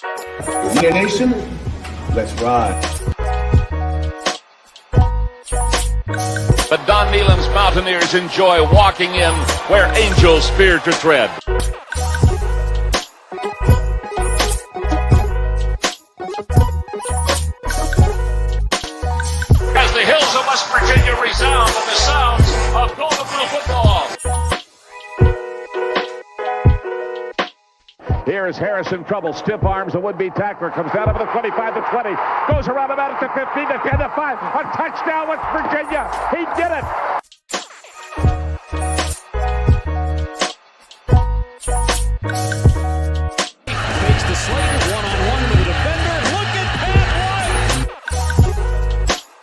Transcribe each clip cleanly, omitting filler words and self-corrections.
We a nation, let's ride. But Don Nealon's Mountaineers enjoy walking in where angels fear to tread. As the hills of West Virginia resound with the sounds of Golden Blue football. Here is Harrison trouble, stiff arms, the would-be tackler, comes down over the 25 to 20, goes around about it to 15 to 10 to 5, a touchdown West Virginia, he did it! Takes the Slater one-on-one with the defender, look at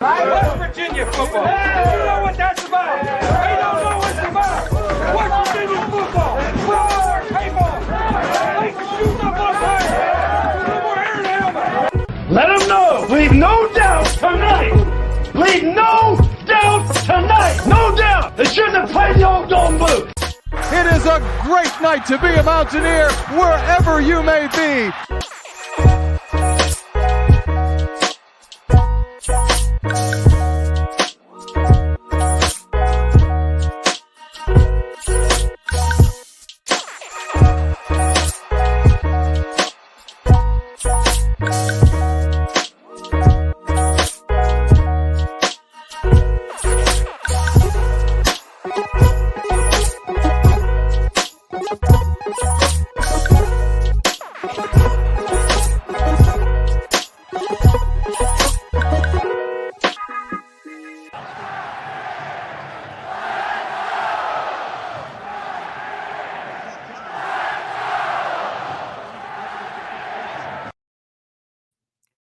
that one! West Virginia football, they don't know what that's about, they don't know what it's about, West Virginia football, we're all our people! Let them know. Leave no doubt tonight. Leave no doubt tonight. No doubt. They shouldn't have played the old Golden Blue. It is a great night to be a Mountaineer wherever you may be.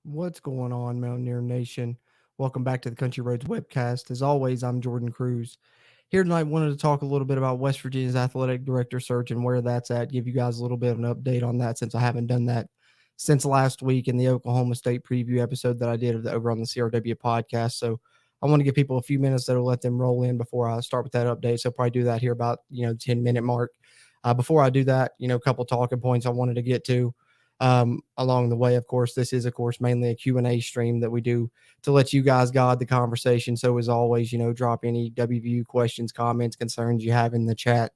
What's going on, Mountaineer Nation? Welcome back to the Country Roads webcast. As always, I'm Jordan Cruz. Here tonight, wanted to talk a little bit about West Virginia's athletic director search and where that's at. Give you guys a little bit of an update on that since I haven't done that since last week in the Oklahoma State preview episode that I did over on the CRW podcast. So I want to give people a few minutes that'll let them roll in before I start with that update. So I'll probably do that here about 10-minute mark. Before I do that, a couple talking points I wanted to get to. Along the way, of course, this is, of course, mainly a Q&A stream that we do to let you guys guide the conversation. So as always, drop any WVU questions, comments, concerns you have in the chat.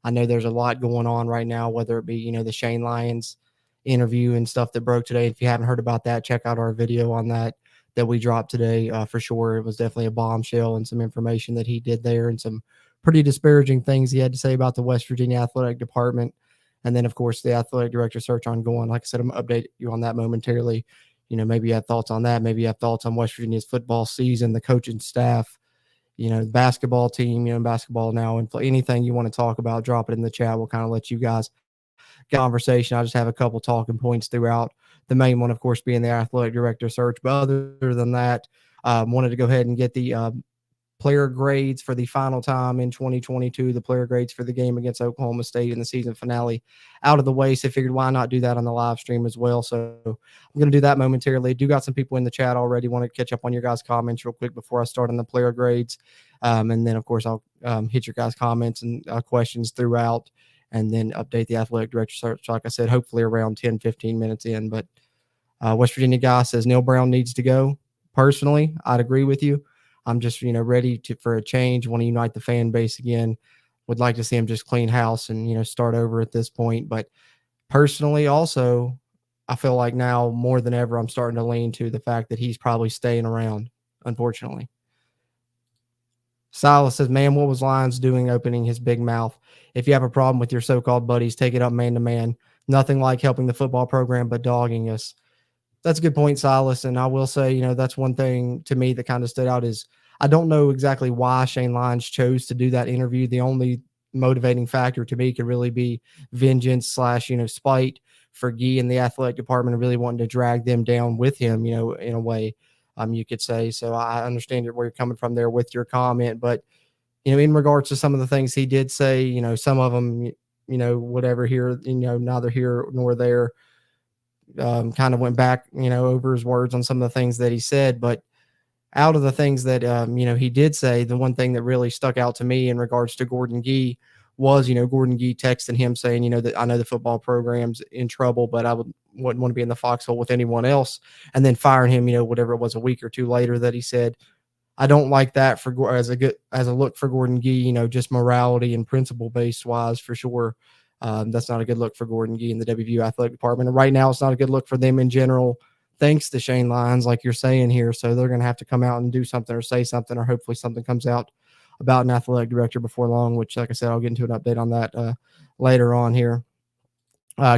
I know there's a lot going on right now, whether it be, the Shane Lyons interview and stuff that broke today. If you haven't heard about that, check out our video on that we dropped today. For sure. It was definitely a bombshell and some information that he did there and some pretty disparaging things he had to say about the West Virginia athletic department. And then, of course, the athletic director search ongoing. Like I said, I'm going to update you on that momentarily. Maybe you have thoughts on that. Maybe you have thoughts on West Virginia's football season, the coaching staff, the basketball team, basketball now, and anything you want to talk about, drop it in the chat. We'll kind of let you guys get conversation. I just have a couple talking points throughout. The main one, of course, being the athletic director search. But other than that, wanted to go ahead and get the player grades for the final time in 2022, the player grades for the game against Oklahoma State in the season finale out of the way. So I figured why not do that on the live stream as well. So I'm going to do that momentarily. Do got some people in the chat already. Want to catch up on your guys' comments real quick before I start on the player grades. And then, of course, I'll hit your guys' comments and questions throughout and then update the athletic director search. Like I said, hopefully around 10, 15 minutes in. But West Virginia guy says Neil Brown needs to go. Personally, I'd agree with you. I'm just, ready for a change, want to unite the fan base again. Would like to see him just clean house and, start over at this point. But personally, also, I feel like now more than ever, I'm starting to lean to the fact that he's probably staying around, unfortunately. Silas says, man, what was Lyons doing opening his big mouth? If you have a problem with your so-called buddies, take it up man to man. Nothing like helping the football program but dogging us. That's a good point, Silas. And I will say, that's one thing to me that kind of stood out is I don't know exactly why Shane Lyons chose to do that interview. The only motivating factor to me could really be vengeance / spite for Guy and the athletic department, really wanting to drag them down with him, in a way, you could say. So I understand where you're coming from there with your comment. But, in regards to some of the things he did say, some of them, whatever here, neither here nor there. Kind of went back, over his words on some of the things that he said. But out of the things that, he did say, the one thing that really stuck out to me in regards to Gordon Gee was, Gordon Gee texting him saying, that I know the football program's in trouble, but I wouldn't want to be in the foxhole with anyone else, and then firing him, whatever it was, a week or two later, that he said, I don't like that as a look for Gordon Gee, just morality and principle based wise, for sure. That's not a good look for Gordon Gee and the WVU athletic department. And right now, it's not a good look for them in general, thanks to Shane Lyons, like you're saying here. So they're going to have to come out and do something or say something, or hopefully something comes out about an athletic director before long, which, like I said, I'll get into an update on that later on here.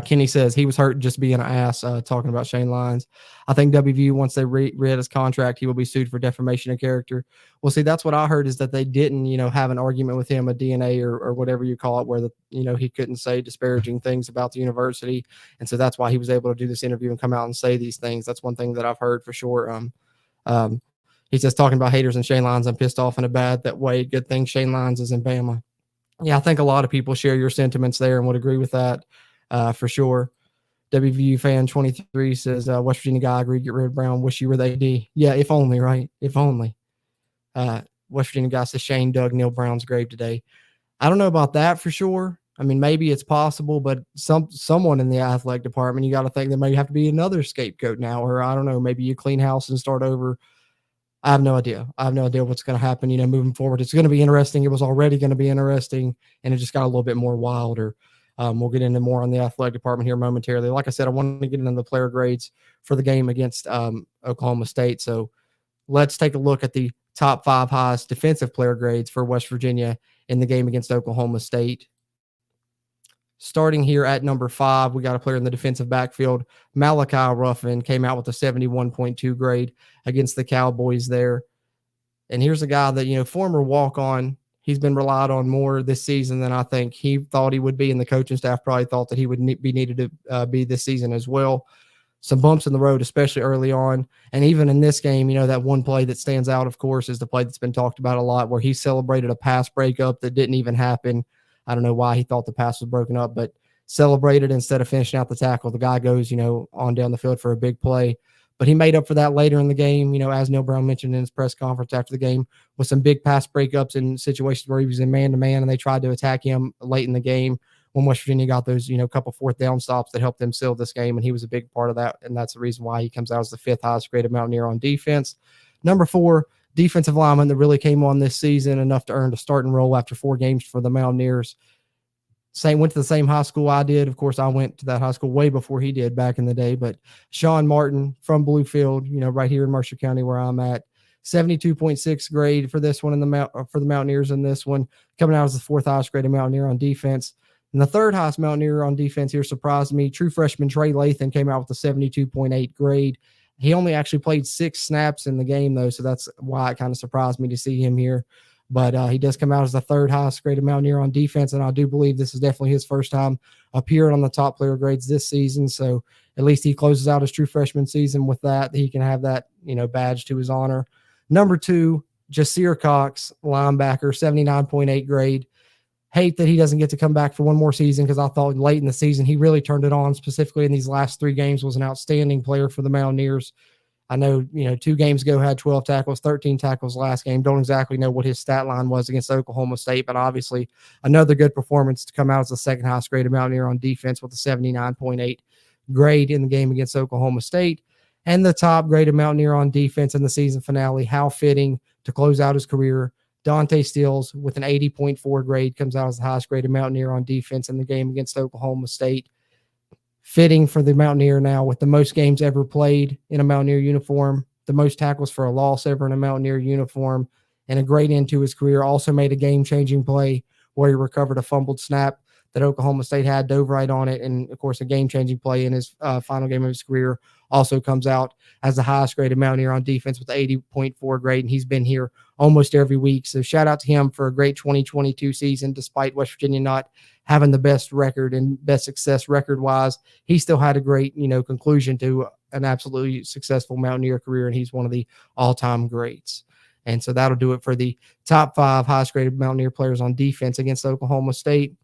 Kenny says he was hurt just being an ass, talking about Shane Lyons. I think WVU, once they read his contract, he will be sued for defamation of character. Well, see, that's what I heard, is that they didn't, have an argument with him, a DNA or whatever you call it, where he couldn't say disparaging things about the university. And so that's why he was able to do this interview and come out and say these things. That's one thing that I've heard for sure. He says, talking about haters and Shane Lyons, I'm pissed off in a bad that way. Good thing Shane Lyons is in Bama. Yeah, I think a lot of people share your sentiments there and would agree with that. For sure. WVU fan 23 says, West Virginia guy, agreed, get rid of Brown. Wish you were the AD. Yeah, if only, right? If only. West Virginia guy says Shane dug Neil Brown's grave today. I don't know about that for sure. I mean, maybe it's possible, but someone in the athletic department, you got to think there may have to be another scapegoat now, or I don't know, maybe you clean house and start over. I have no idea. I have no idea what's going to happen, moving forward. It's going to be interesting. It was already going to be interesting, and it just got a little bit more wilder. We'll get into more on the athletic department here momentarily. Like I said, I want to get into the player grades for the game against Oklahoma State. So let's take a look at the top 5 highest defensive player grades for West Virginia in the game against Oklahoma State. Starting here at number 5, we got a player in the defensive backfield. Malachi Ruffin came out with a 71.2 grade against the Cowboys there. And here's a guy that, former walk-on. He's been relied on more this season than I think he thought he would be, and the coaching staff probably thought that he would be needed to be this season as well. Some bumps in the road, especially early on. And even in this game, that one play that stands out, of course, is the play that's been talked about a lot, where he celebrated a pass breakup that didn't even happen. I don't know why he thought the pass was broken up, but celebrated instead of finishing out the tackle. The guy goes, on down the field for a big play. But he made up for that later in the game, as Neil Brown mentioned in his press conference after the game, with some big pass breakups in situations where he was in man-to-man and they tried to attack him late in the game when West Virginia got those, couple fourth down stops that helped them seal this game, and he was a big part of that, and that's the reason why he comes out as the 5th highest graded Mountaineer on defense. Number 4, defensive lineman that really came on this season, enough to earn a starting role after 4 games for the Mountaineers. Went to the same high school I did. Of course, I went to that high school way before he did back in the day. But Sean Martin from Bluefield, right here in Mercer County where I'm at, 72.6 grade for this one for the Mountaineers in this one, coming out as the 4th highest graded Mountaineer on defense. And the 3rd highest Mountaineer on defense here surprised me. True freshman Trey Lathan came out with a 72.8 grade. He only actually played 6 snaps in the game, though, so that's why it kind of surprised me to see him here. But he does come out as the 3rd highest graded Mountaineer on defense, and I do believe this is definitely his first time appearing on the top player grades this season. So at least he closes out his true freshman season with that. He can have that, badge to his honor. Number 2, Jasir Cox, linebacker, 79.8 grade. Hate that he doesn't get to come back for one more season, because I thought late in the season he really turned it on, specifically in these last 3 games, was an outstanding player for the Mountaineers. I know, 2 games ago had 12 tackles, 13 tackles last game. Don't exactly know what his stat line was against Oklahoma State, but obviously another good performance to come out as the 2nd highest graded Mountaineer on defense with a 79.8 grade in the game against Oklahoma State. And the top graded Mountaineer on defense in the season finale, how fitting to close out his career. Dante Stills with an 80.4 grade comes out as the highest graded Mountaineer on defense in the game against Oklahoma State. Fitting for the Mountaineer now, with the most games ever played in a Mountaineer uniform, the most tackles for a loss ever in a Mountaineer uniform, and a great end to his career. Also made a game-changing play where he recovered a fumbled snap that Oklahoma State had, dove right on it, and, of course, a game-changing play in his final game of his career. Also comes out as the highest graded Mountaineer on defense with 80.4 grade, and he's been here almost every week. So shout out to him for a great 2022 season, despite West Virginia not having the best record and best success record-wise. He still had a great, conclusion to an absolutely successful Mountaineer career, and he's one of the all-time greats. And so that'll do it for the top 5 highest graded Mountaineer players on defense against Oklahoma State.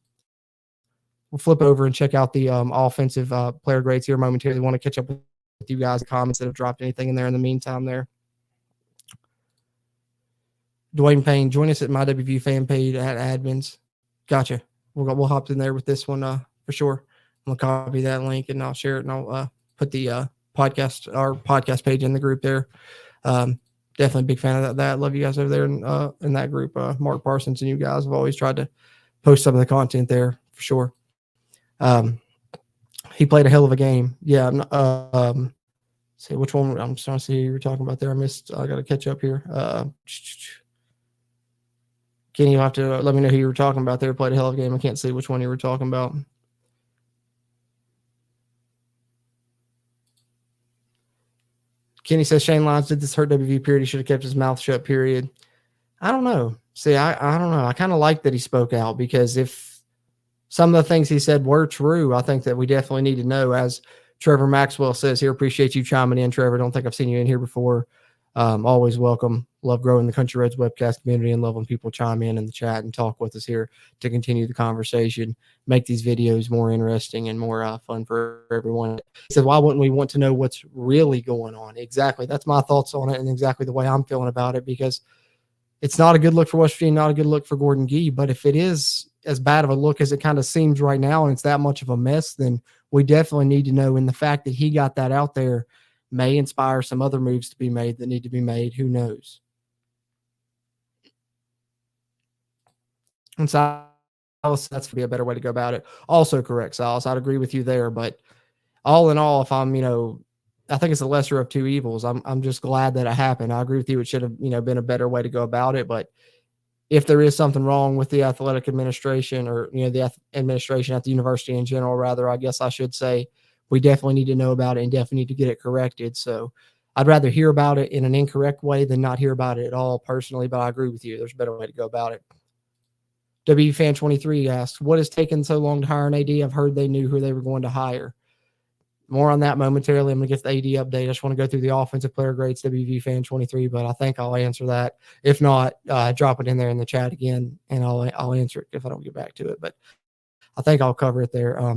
We'll flip over and check out the offensive player grades here momentarily. I want to catch up with you guys, comments that have dropped anything in there in the meantime there. Dwayne Payne, join us at my WVU fan page at admins. Gotcha. we'll hop in there with this one for sure. I'm gonna copy that link and I'll share it, and I'll put the podcast page in the group there. Definitely a big fan of that. Love you guys over there in that group. Mark Parsons and you guys have always tried to post some of the content there for sure. He played a hell of a game. Yeah. See which one I'm trying to see who you were talking about there. I got to catch up here. Kenny, you'll have to let me know who you were talking about there. Played a hell of a game. I can't see which one you were talking about. Kenny says Shane Lyons did this hurt WVU period. He should have kept his mouth shut period. I don't know. See, I don't know. I kind of like that he spoke out, because if some of the things he said were true, I think that we definitely need to know. As Trevor Maxwell says here, appreciate you chiming in, Trevor. Don't think I've seen you in here before. Always welcome. Love growing the Country Roads webcast community and love when people chime in the chat and talk with us here to continue the conversation, make these videos more interesting and more fun for everyone. He said, why wouldn't we want to know what's really going on? Exactly. That's my thoughts on it and exactly the way I'm feeling about it, because it's not a good look for West Virginia, not a good look for Gordon Gee. But if it is as bad of a look as it kind of seems right now and it's that much of a mess, then we definitely need to know. And the fact that he got that out there may inspire some other moves to be made that need to be made. Who knows? And Silas, that's going to be a better way to go about it. Also correct, Silas. I'd agree with you there. But all in all, if I'm, I think it's the lesser of two evils. I'm just glad that it happened. I agree with you. It should have, been a better way to go about it. But if there is something wrong with the athletic administration or, the administration at the university in general, rather, I guess I should say, we definitely need to know about it and definitely need to get it corrected. So I'd rather hear about it in an incorrect way than not hear about it at all personally, but I agree with you. There's a better way to go about it. WFan23 asks, what has taken so long to hire an AD? I've heard they knew who they were going to hire. More on that momentarily. I'm going to get the AD update. I just want to go through the offensive player grades, WVFan23, but I think I'll answer that. If not, drop it in there in the chat again, and I'll answer it if I don't get back to it. But I think I'll cover it there.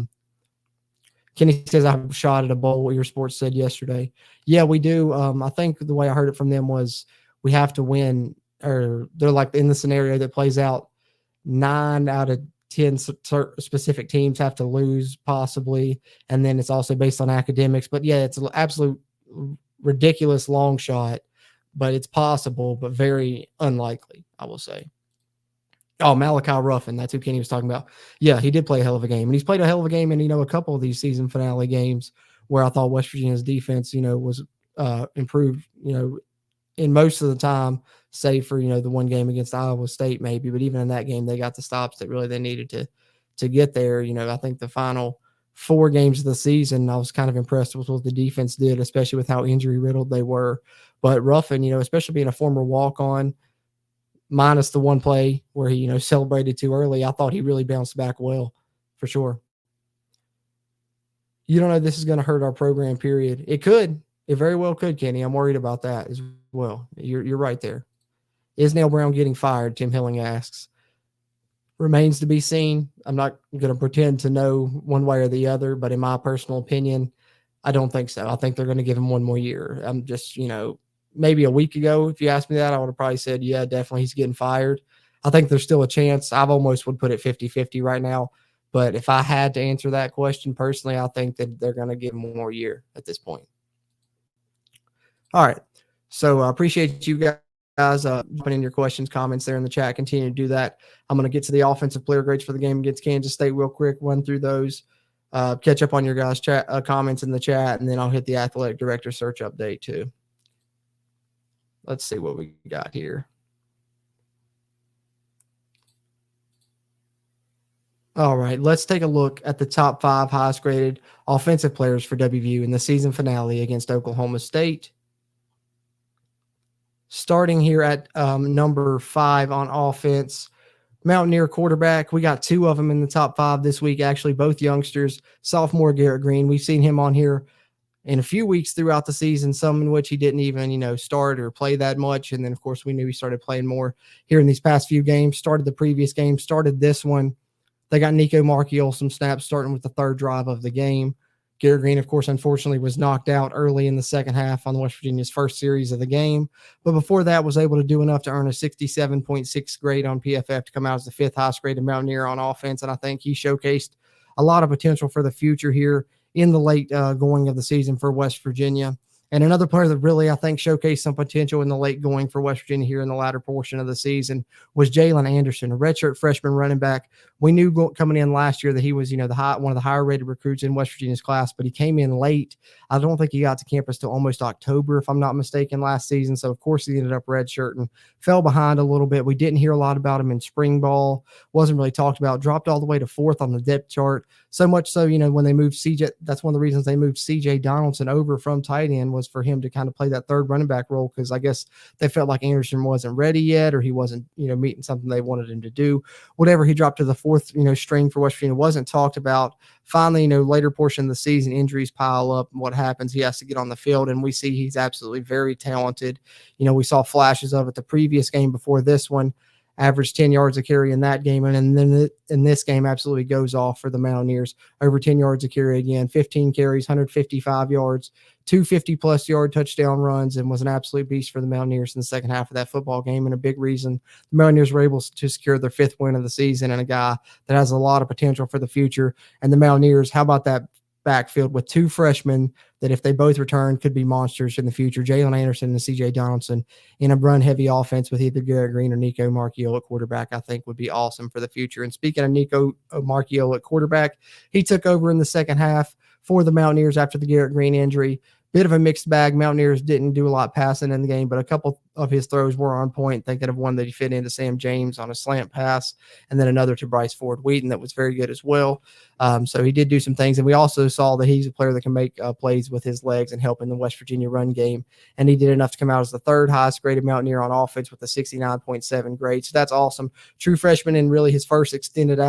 Kenny says, I have a shot at a bowl, what your sports said yesterday. Yeah, we do. I think the way I heard it from them was we have to win, or they're like in the scenario that plays out, 9 out of 10 specific teams have to lose possibly. And then it's also based on academics. But yeah, it's an absolute ridiculous long shot, but it's possible, but very unlikely, I will say. Oh, Malachi Ruffin. That's who Kenny was talking about. Yeah, he did play a hell of a game. And he's played a hell of a game in, a couple of these season finale games where I thought West Virginia's defense, was improved, in most of the time, save for, the one game against Iowa State maybe. But even in that game, they got the stops that really they needed to get there. I think the final 4 games of the season, I was kind of impressed with what the defense did, especially with how injury-riddled they were. But Ruffin, especially being a former walk-on, minus the one play where he, celebrated too early, I thought he really bounced back well, for sure. You don't know this is going to hurt our program, period. It could. It very well could, Kenny. I'm worried about that as well. You're right there. Is Neil Brown getting fired? Tim Hilling asks. Remains to be seen. I'm not going to pretend to know one way or the other, but in my personal opinion, I don't think so. I think they're going to give him one more year. I'm just, maybe a week ago, if you asked me that, I would have probably said, yeah, definitely he's getting fired. I think there's still a chance. I've almost would put it 50-50 right now. But if I had to answer that question personally, I think that they're going to give him one more year at this point. All right. So I appreciate you guys putting in your questions, comments there in the chat. Continue to do that. I'm going to get to the offensive player grades for the game against Kansas State real quick, run through those, catch up on your guys' chat comments in the chat, and then I'll hit the athletic director search update too. Let's see what we got here. All right, let's take a look at the top 5 highest graded offensive players for WVU in the season finale against Oklahoma State. Starting here at number 5 on offense, Mountaineer quarterback. We got 2 of them in the top 5 this week, actually, both youngsters. Sophomore Garrett Green, we've seen him on here in a few weeks throughout the season, some in which he didn't even, start or play that much. And then, of course, we knew he started playing more here in these past few games, started the previous game, started this one. They got Nico Marchiol some snaps starting with the 3rd drive of the game. Garrett Green, of course, unfortunately was knocked out early in the second half on West Virginia's first series of the game. But before that was able to do enough to earn a 67.6 grade on PFF to come out as the fifth highest graded Mountaineer on offense. And I think he showcased a lot of potential for the future here in the late going of the season for West Virginia. And another player that really, I think, showcased some potential in the late going for West Virginia here in the latter portion of the season was Jalen Anderson, a redshirt freshman running back. We knew coming in last year that he was, one of the higher rated recruits in West Virginia's class, but he came in late. I don't think he got to campus till almost October, if I'm not mistaken, last season. So, of course, he ended up redshirt and fell behind a little bit. We didn't hear a lot about him in spring ball. Wasn't really talked about. Dropped all the way to 4th on the depth chart. So much so, when they moved CJ, that's one of the reasons they moved CJ Donaldson over from tight end was for him to kind of play that third running back role, because I guess they felt like Anderson wasn't ready yet, or he wasn't, meeting something they wanted him to do. Whatever, he dropped to the 4th, string for West Virginia. Wasn't talked about. Finally, later portion of the season, injuries pile up. What happens? He has to get on the field, and we see he's absolutely very talented. We saw flashes of it the previous game before this one. Averaged 10 yards a carry in that game, and then in this game absolutely goes off for the Mountaineers. Over 10 yards a carry again, 15 carries, 155 yards, 250-plus yard touchdown runs, and was an absolute beast for the Mountaineers in the second half of that football game, and a big reason the Mountaineers were able to secure their 5th win of the season, and a guy that has a lot of potential for the future. And the Mountaineers, how about that backfield with 2 freshmen that, if they both return, could be monsters in the future. Jalen Anderson and CJ Donaldson in a run-heavy offense with either Garrett Green or Nico Marchiol at quarterback, I think would be awesome for the future. And speaking of Nico Marchiol at quarterback, he took over in the second half for the Mountaineers after the Garrett Green injury. Bit of a mixed bag. Mountaineers didn't do a lot passing in the game, but a couple of his throws were on point. Thinking of one that he fit into Sam James on a slant pass, and then another to Bryce Ford Wheaton that was very good as well. So he did do some things, and we also saw that he's a player that can make plays with his legs and help in the West Virginia run game, and he did enough to come out as the 3rd highest graded Mountaineer on offense with a 69.7 grade. So that's awesome. True freshman and really his first extended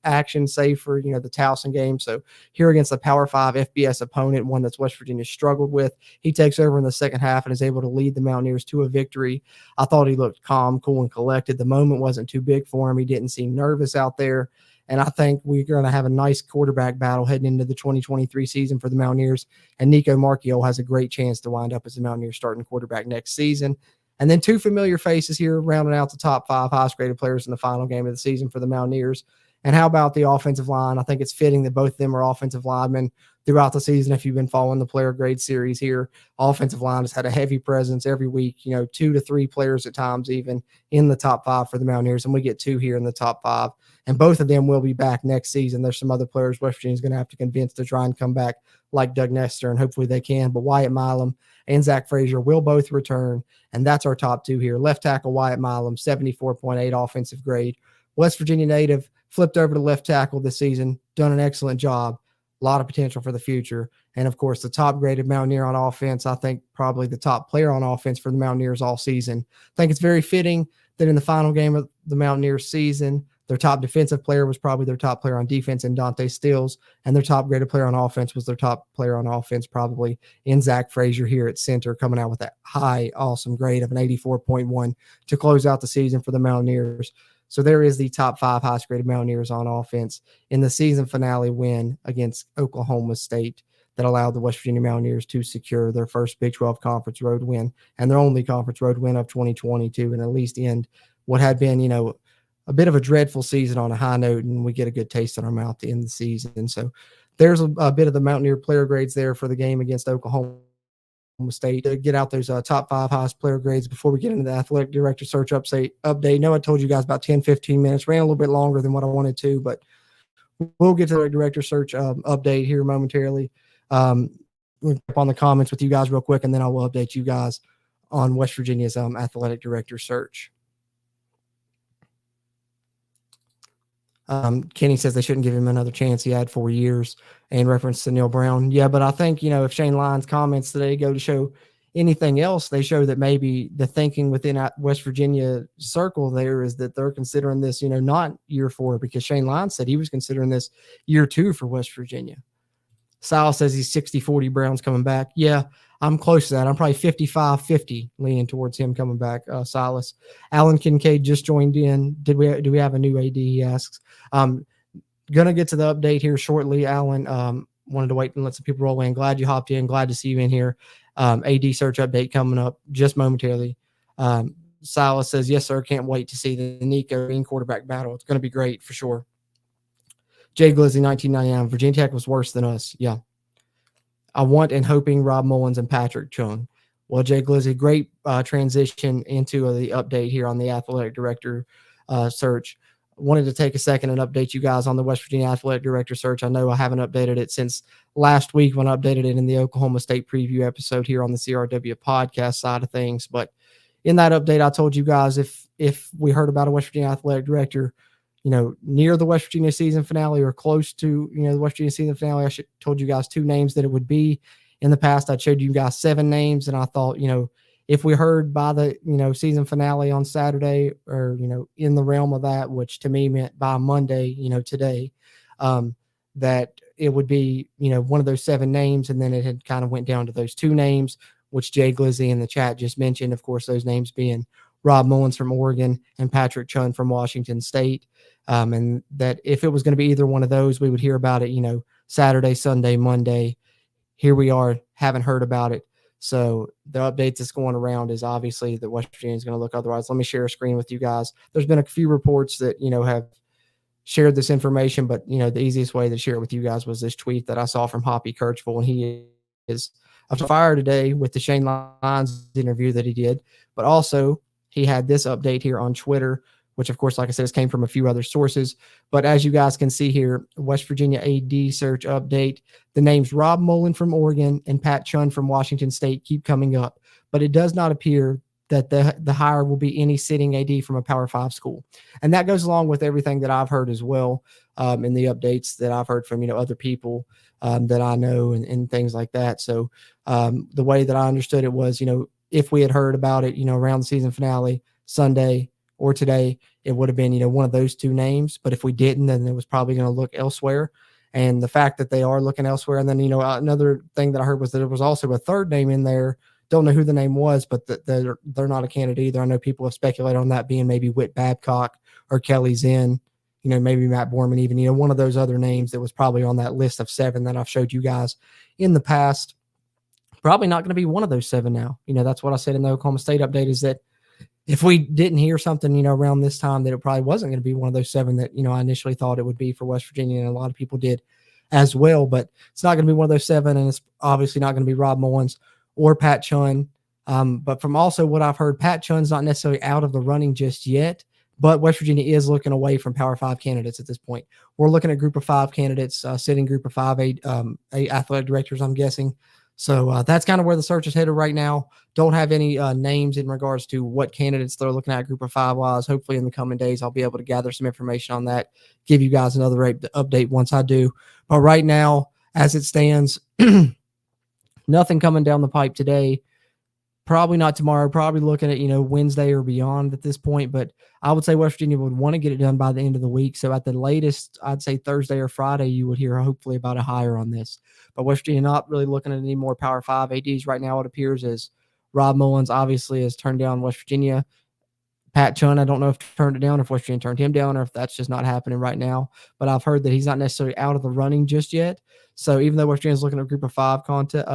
action, save for the Towson game. So here against the Power 5 FBS opponent, one that's West Virginia struggled with, he takes over in the second half and is able to lead the Mountaineers to a victory. I thought he looked calm, cool, and collected. The moment wasn't too big for him. He didn't seem nervous out there. And I think we're going to have a nice quarterback battle heading into the 2023 season for the Mountaineers. And Nico Marchiol has a great chance to wind up as the Mountaineers starting quarterback next season. And then 2 familiar faces here rounding out the top 5 highest graded players in the final game of the season for the Mountaineers. And how about the offensive line? I think it's fitting that both of them are offensive linemen throughout the season. If you've been following the player grade series here, offensive line has had a heavy presence every week, 2 to 3 players at times even in the top 5 for the Mountaineers. And we get 2 here in the top 5. And both of them will be back next season. There's some other players West Virginia's going to have to convince to try and come back, like Doug Nestor, and hopefully they can. But Wyatt Milam and Zach Frazier will both return. And that's our top 2 here. Left tackle Wyatt Milam, 74.8 offensive grade. West Virginia native, flipped over to left tackle this season, done an excellent job. A lot of potential for the future. And, of course, the top-graded Mountaineer on offense, I think probably the top player on offense for the Mountaineers all season. I think it's very fitting that in the final game of the Mountaineers season, their top defensive player was probably their top player on defense in Dante Stills, and their top-graded player on offense was their top player on offense probably in Zach Frazier here at center, coming out with that high, awesome grade of an 84.1 to close out the season for the Mountaineers. So there is the top 5 highest graded Mountaineers on offense in the season finale win against Oklahoma State that allowed the West Virginia Mountaineers to secure their first Big 12 conference road win and their only conference road win of 2022, and at least end what had been, a bit of a dreadful season on a high note, and we get a good taste in our mouth to end the season. So there's a bit of the Mountaineer player grades there for the game against Oklahoma State to get out those top 5 highest player grades before we get into the athletic director search update. No, I told you guys about 10-15 minutes, ran a little bit longer than what I wanted to, but we'll get to the director search update here momentarily. We'll jump on the comments with you guys real quick, and then I will update you guys on West Virginia's athletic director search. Kenny says they shouldn't give him another chance. He had 4 years, and reference to Neil Brown. Yeah, but I think, if Shane Lyons' comments today go to show anything else, they show that maybe the thinking within West Virginia circle there is that they're considering this, not year 4, because Shane Lyons said he was considering this year 2 for West Virginia. Silas says he's 60-40 Browns coming back. Yeah, I'm close to that. I'm probably 55-50 leaning towards him coming back, Silas. Alan Kincaid just joined in. Do we have a new AD, he asks. Going to get to the update here shortly, Alan. wanted to wait and let some people roll in. Glad you hopped in. Glad to see you in here. AD search update coming up just momentarily. Silas says, yes, sir. Can't wait to see the Nico Green quarterback battle. It's going to be great for sure. Jay Glizzy, 1999. Virginia Tech was worse than us. Yeah. I want and hoping Rob Mullins and Patrick Chung. Well, Jay Glizzy, great transition into the update here on the athletic director search. Wanted to take a second and update you guys on the West Virginia athletic director search. I know I haven't updated it since last week when I updated it in the Oklahoma State preview episode here on the CRW podcast side of things. But in that update, I told you guys if we heard about a West Virginia athletic director, near the West Virginia season finale or close to, the West Virginia season finale, I told you guys 2 names that it would be. In the past, I showed you guys 7 names, and I thought, if we heard by the, season finale on Saturday or, in the realm of that, which to me meant by Monday, today, that it would be, one of those 7 names. And then it had kind of went down to those 2 names, which Jay Glizzy in the chat just mentioned. Of course, those names being Rob Mullins from Oregon and Patrick Chung from Washington State. And that if it was going to be either one of those, we would hear about it, Saturday, Sunday, Monday. Here we are, haven't heard about it. So the update that's going around is obviously that West Virginia is going to look otherwise. Let me share a screen with you guys. There's been a few reports that, have shared this information, but, the easiest way to share it with you guys was this tweet that I saw from Hoppy Kirchville, and he is on fire today with the Shane Lyons interview that he did. But also he had this update here on Twitter, which, of course, like I said, came from a few other sources. But as you guys can see here, West Virginia AD search update, the names Rob Mullins from Oregon and Pat Chung from Washington State keep coming up. But it does not appear that the hire will be any sitting AD from a Power 5 school. And that goes along with everything that I've heard as well in the updates that I've heard from, other people that I know and things like that. So the way that I understood it was, if we had heard about it, around the season finale, Sunday or today, it would have been, one of those 2 names. But if we didn't, then it was probably going to look elsewhere. And the fact that they are looking elsewhere. And then, another thing that I heard was that there was also a 3rd name in there. Don't know who the name was, but they're not a candidate either. I know people have speculated on that being maybe Whit Babcock or Kelly Zinn, maybe Matt Borman, even, one of those other names that was probably on that list of 7 that I've showed you guys in the past. Probably not going to be one of those 7 now. That's what I said in the Oklahoma State update, is that if we didn't hear something, around this time, that it probably wasn't going to be one of those 7 that, I initially thought it would be for West Virginia, and a lot of people did as well. But it's not going to be one of those 7, and it's obviously not going to be Rob Mullins or Pat Chung. But from also what I've heard, Pat Chun's not necessarily out of the running just yet, but West Virginia is looking away from Power 5 candidates at this point. We're looking at group of 5 candidates, sitting group of 5, 8 athletic directors, I'm guessing. So that's kind of where the search is headed right now. Don't have any names in regards to what candidates they're looking at group of 5 wise. Hopefully in the coming days, I'll be able to gather some information on that, give you guys another update once I do. But right now, as it stands, nothing coming down the pipe today. Probably not tomorrow. Probably looking at, Wednesday or beyond at this point. But I would say West Virginia would want to get it done by the end of the week. So at the latest, I'd say Thursday or Friday, you would hear hopefully about a hire on this. But West Virginia not really looking at any more Power 5 ADs right now. It appears as Rob Mullins obviously has turned down West Virginia. Pat Chung, I don't know if he turned it down, if West Virginia turned him down, or if that's just not happening right now. But I've heard that he's not necessarily out of the running just yet. So even though West Virginia's looking at a group of 5 content,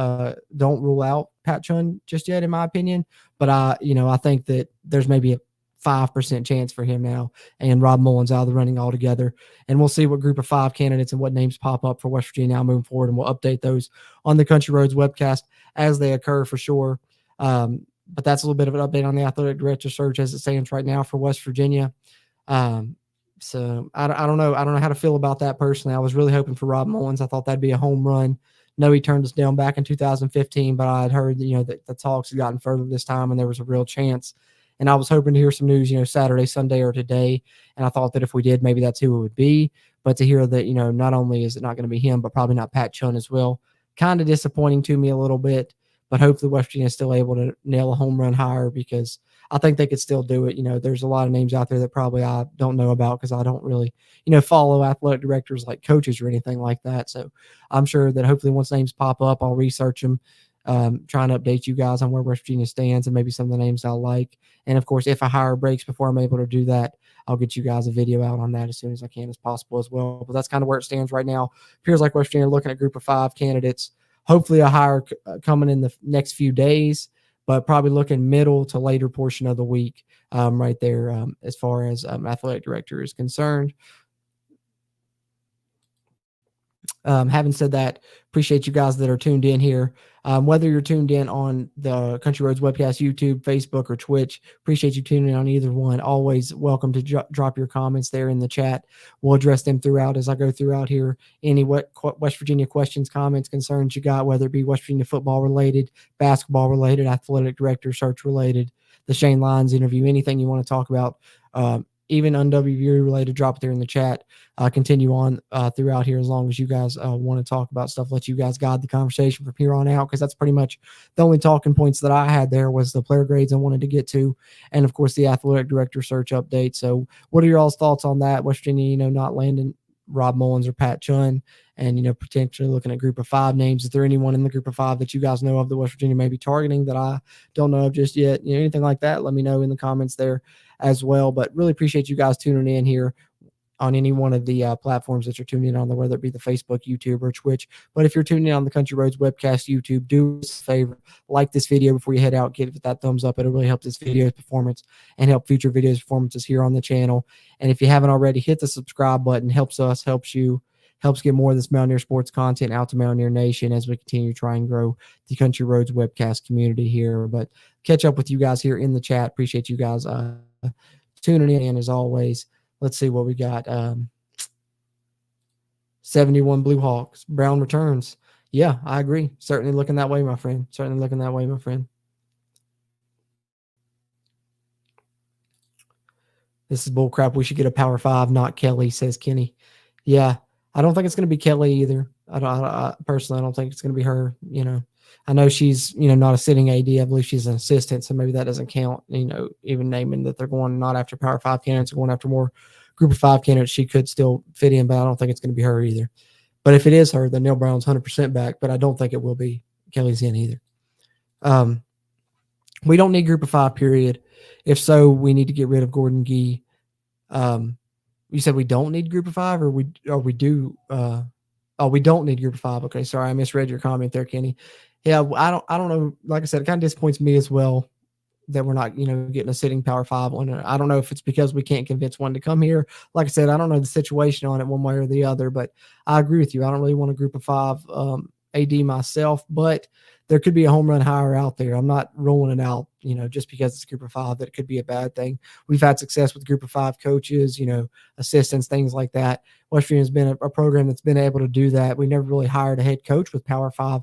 don't rule out Pat Chung just yet, in my opinion. But I think that there's maybe a 5% chance for him now, and Rob Mullins out of the running altogether. And we'll see what group of 5 candidates and what names pop up for West Virginia now moving forward, and we'll update those on the Country Roads webcast as they occur for sure. But that's a little bit of an update on the athletic director search as it stands right now for West Virginia. So I don't know. I don't know how to feel about that personally. I was really hoping for Rob Mullins. I thought that'd be a home run. No, he turned us down back in 2015, but I had heard that the talks had gotten further this time and there was a real chance. And I was hoping to hear some news, Saturday, Sunday, or today. And I thought that if we did, maybe that's who it would be. But to hear that, not only is it not going to be him, but probably not Pat Chung as well, kind of disappointing to me a little bit. But hopefully West Virginia is still able to nail a home run hire, because I think they could still do it. There's a lot of names out there that probably I don't know about because I don't really, follow athletic directors like coaches or anything like that. So I'm sure that hopefully once names pop up, I'll research them trying to update you guys on where West Virginia stands and maybe some of the names I like. And of course, if a hire breaks before I'm able to do that, I'll get you guys a video out on that as soon as I can as possible as well. But that's kind of where it stands right now. Appears like West Virginia looking at group of 5 candidates. Hopefully a hire coming in the next few days, but probably looking middle to later portion of the week right there as far as athletic director is concerned. Having said that, appreciate you guys that are tuned in here. Whether you're tuned in on the Country Roads Webcast, YouTube, Facebook, or Twitch, appreciate you tuning in on either one. Always welcome to drop your comments there in the chat. We'll address them throughout as I go throughout here. Any West Virginia questions, comments, concerns you got, whether it be West Virginia football related, basketball related, athletic director search related, the Shane Lyons interview, anything you want to talk about, even on WVU related, drop it there in the chat. Continue on throughout here as long as you guys want to talk about stuff. Let you guys guide the conversation from here on out, because that's pretty much the only talking points that I had there was the player grades I wanted to get to, and of course the athletic director search update. So what are your all's thoughts on that? West Virginia, not landing Rob Mullins or Pat Chun, and potentially looking at group of 5 names. Is there anyone in the group of 5 that you guys know of that West Virginia may be targeting that I don't know of just yet? Anything like that, let me know in the comments there as well. But really appreciate you guys tuning in here on any one of the platforms that you're tuning in on, whether it be the Facebook, YouTube, or Twitch. But if you're tuning in on the Country Roads Webcast YouTube, do us a favor, like this video before you head out, give it that thumbs up. It'll really help this video's performance and help future videos performances here on the channel. And if you haven't already, hit the subscribe button. Helps us, helps you, helps get more of this Mountaineer sports content out to Mountaineer Nation as we continue to try and grow the Country Roads Webcast community here. But catch up with you guys here in the chat. Appreciate you guys tuning in as always. Let's see what we got. 71 Blue Hawks. Brown returns. Yeah, I agree. Certainly looking that way, my friend. Certainly looking that way, my friend. This is bull crap. We should get a Power 5, not Kelly, says Kenny. Yeah, I don't think it's going to be Kelly either. Personally, I don't think it's going to be her. I know she's, not a sitting AD. I believe she's an assistant, so maybe that doesn't count, even naming that they're going not after Power 5 candidates, they're going after more group of 5 candidates. She could still fit in, but I don't think it's going to be her either. But if it is her, then Neil Brown's 100% back, but I don't think it will be Kelly's in either. We don't need group of 5, period. If so, we need to get rid of Gordon Gee. You said we don't need group of 5, or we do? We don't need group of 5. Okay, sorry, I misread your comment there, Kenny. Yeah, I don't know. Like I said, it kind of disappoints me as well that we're not, getting a sitting Power 5 one. I don't know if it's because we can't convince one to come here. Like I said, I don't know the situation on it one way or the other, but I agree with you. I don't really want a group of 5 AD myself, but there could be a home run hire out there. I'm not rolling it out, just because it's a group of 5, that it could be a bad thing. We've had success with group of 5 coaches, assistants, things like that. West Virginia's been a program that's been able to do that. We never really hired a head coach with Power 5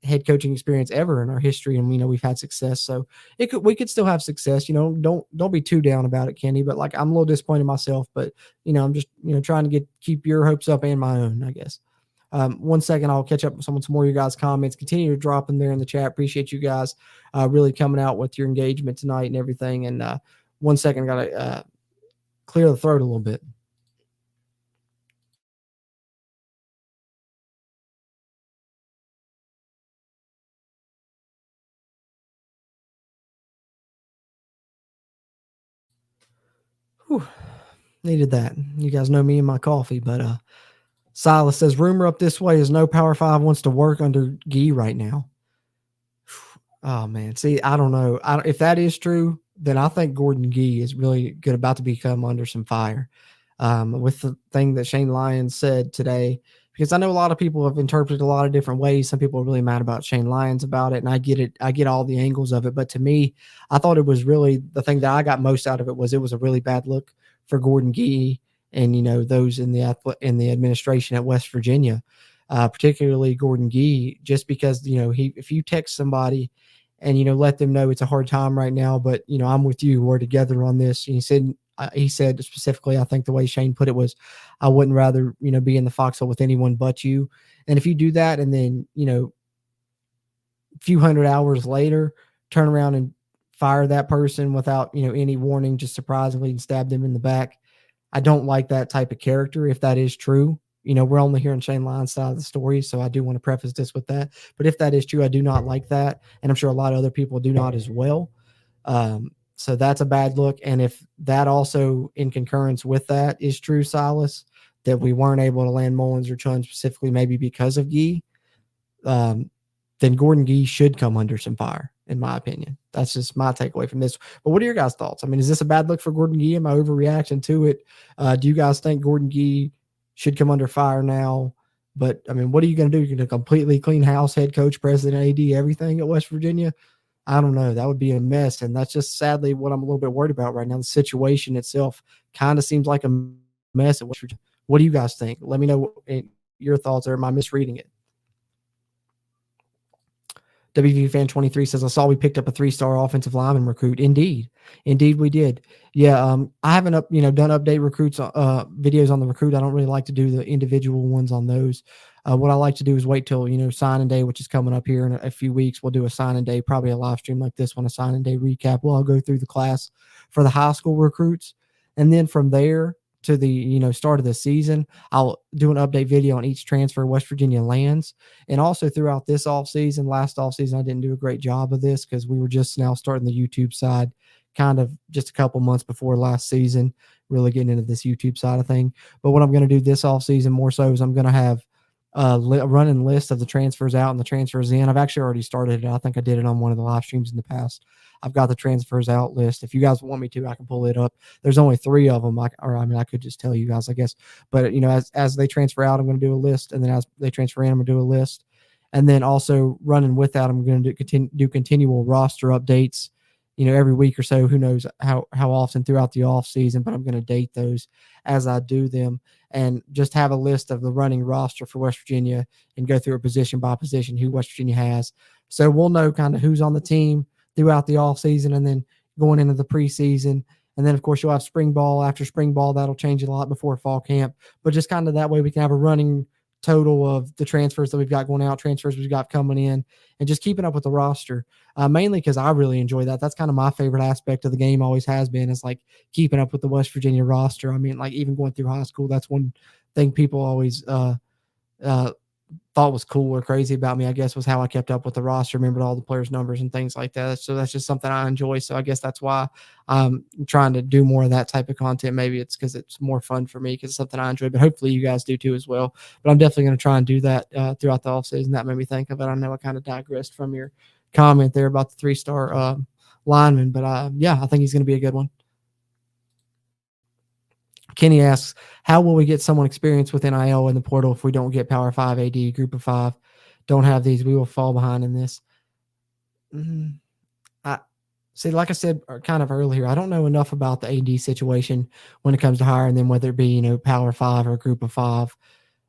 head coaching experience ever in our history, and we know we've had success. So we could still have success. Don't be too down about it, Kenny. But I'm a little disappointed myself. But I'm just trying to keep your hopes up and my own, I guess. 1 second, I'll catch up with some more of you guys' comments. Continue to drop them there in the chat. Appreciate you guys really coming out with your engagement tonight and everything. And 1 second, gotta clear the throat a little bit. Whew. Needed that. You guys know me and my coffee, but Silas says, rumor up this way is no Power 5 wants to work under Gee right now. Oh, man. See, I don't know. If that is true, then I think Gordon Gee is really good, about to become under some fire with the thing that Shane Lyons said today, because I know a lot of people have interpreted a lot of different ways. Some people are really mad about Shane Lyons about it, and I get it. I get all the angles of it. But to me, I thought it was really, the thing that I got most out of it was a really bad look for Gordon Gee and, those in the administration at West Virginia, particularly Gordon Gee, just because, if you text somebody and, let them know it's a hard time right now, but, I'm with you, we're together on this. And he said specifically, I think the way Shane put it was, I wouldn't rather, be in the foxhole with anyone but you. And if you do that, and then, a few hundred hours later, turn around and fire that person without, any warning, just surprisingly, and stab them in the back. I don't like that type of character, if that is true. we're only hearing Shane Lyons' side of the story, so I do want to preface this with that. But if that is true, I do not like that, and I'm sure a lot of other people do not as well. So that's a bad look. And if that also in concurrence with that is true, Silas, that we weren't able to land Mullins or Chun specifically maybe because of Gee, then Gordon Gee should come under some fire, in my opinion. That's just my takeaway from this. But what are your guys' thoughts? I mean, is this a bad look for Gordon Gee? Am I overreacting to it? Do you guys think Gordon Gee should come under fire now? But, I mean, what are you going to do? You're going to completely clean house, head coach, president, AD, everything at West Virginia? I don't know. That would be a mess. And that's just sadly what I'm a little bit worried about right now. The situation itself kind of seems like a mess at West Virginia. What do you guys think? Let me know your thoughts, or am I misreading it? WVU Fan 23 says, I saw we picked up a 3-star offensive lineman recruit. Indeed we did. Yeah. I haven't done update recruits videos on the recruit. I don't really like to do the individual ones on those. What I like to do is wait till signing day, which is coming up here in a few weeks. We'll do a signing day, probably a live stream like this one, a signing day recap. I'll go through the class for the high school recruits, and then from there to the start of the season, I'll do an update video on each transfer West Virginia lands. And also throughout this offseason, last offseason, I didn't do a great job of this because we were just now starting the YouTube side, kind of just a couple months before last season, really getting into this YouTube side of thing. But what I'm going to do this offseason more so is I'm going to have a running list of the transfers out and the transfers in. I've actually already started it. I think I did it on one of the live streams in the past. I've got the transfers out list. If you guys want me to, I can pull it up. There's only 3 of them. I could just tell you guys, I guess. But, as they transfer out, I'm going to do a list. And then as they transfer in, I'm going to do a list. And then also running with that, I'm going to do continual roster updates, every week or so. Who knows how often throughout the off season, but I'm going to date those as I do them, and just have a list of the running roster for West Virginia and go through a position by position who West Virginia has. So we'll know kind of who's on the team throughout the off season, and then going into the preseason. And then of course you'll have spring ball. After spring ball, that'll change a lot before fall camp, but just kind of that way we can have a running total of the transfers that we've got going out, transfers we've got coming in, and just keeping up with the roster. Mainly because I really enjoy that. That's kind of my favorite aspect of the game, always has been, is like keeping up with the West Virginia roster. I mean, like even going through high school, that's one thing people always thought was cool or crazy about me, I guess, was how I kept up with the roster, remembered all the players' numbers and things like that. So that's just something I enjoy. So I guess that's why I'm trying to do more of that type of content. Maybe it's because it's more fun for me, because it's something I enjoy, but hopefully you guys do too as well. But I'm definitely going to try and do that throughout the offseason. That made me think of it. I know I kind of digressed from your comment there about the 3-star lineman, but yeah, I think he's going to be a good one. Kenny asks, how will we get someone experienced with NIL in the portal if we don't get Power 5 AD, Group of 5? Don't have these. We will fall behind in this. See, like I said kind of earlier, I don't know enough about the AD situation when it comes to hiring them, whether it be, Power 5 or Group of 5.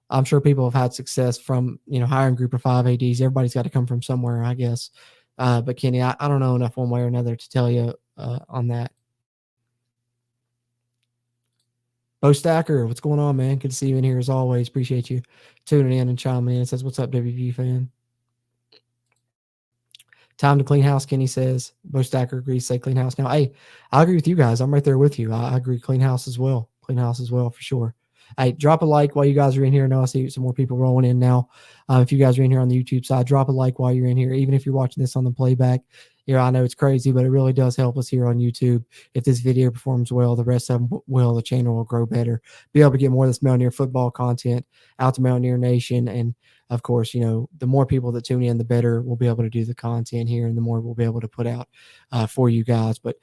I'm sure people have had success from, hiring Group of 5 ADs. Everybody's got to come from somewhere, I guess. But Kenny, I don't know enough one way or another to tell you on that. Bo Stacker, what's going on, man? Good to see you in here as always. Appreciate you tuning in and chiming in. It says, what's up, WVU fan? Time to clean house, Kenny says. Bo Stacker agrees, say clean house now. Hey, I agree with you guys. I'm right there with you. I agree, clean house as well. Clean house as well, for sure. Hey, drop a like while you guys are in here. I know I see some more people rolling in now. If you guys are in here on the YouTube side, drop a like while you're in here. Even if you're watching this on the playback, I know it's crazy, but it really does help us here on YouTube. If this video performs well, the rest of them will. The channel will grow better. Be able to get more of this Mountaineer football content out to Mountaineer Nation. And, of course, the more people that tune in, the better we'll be able to do the content here, and the more we'll be able to put out for you guys. But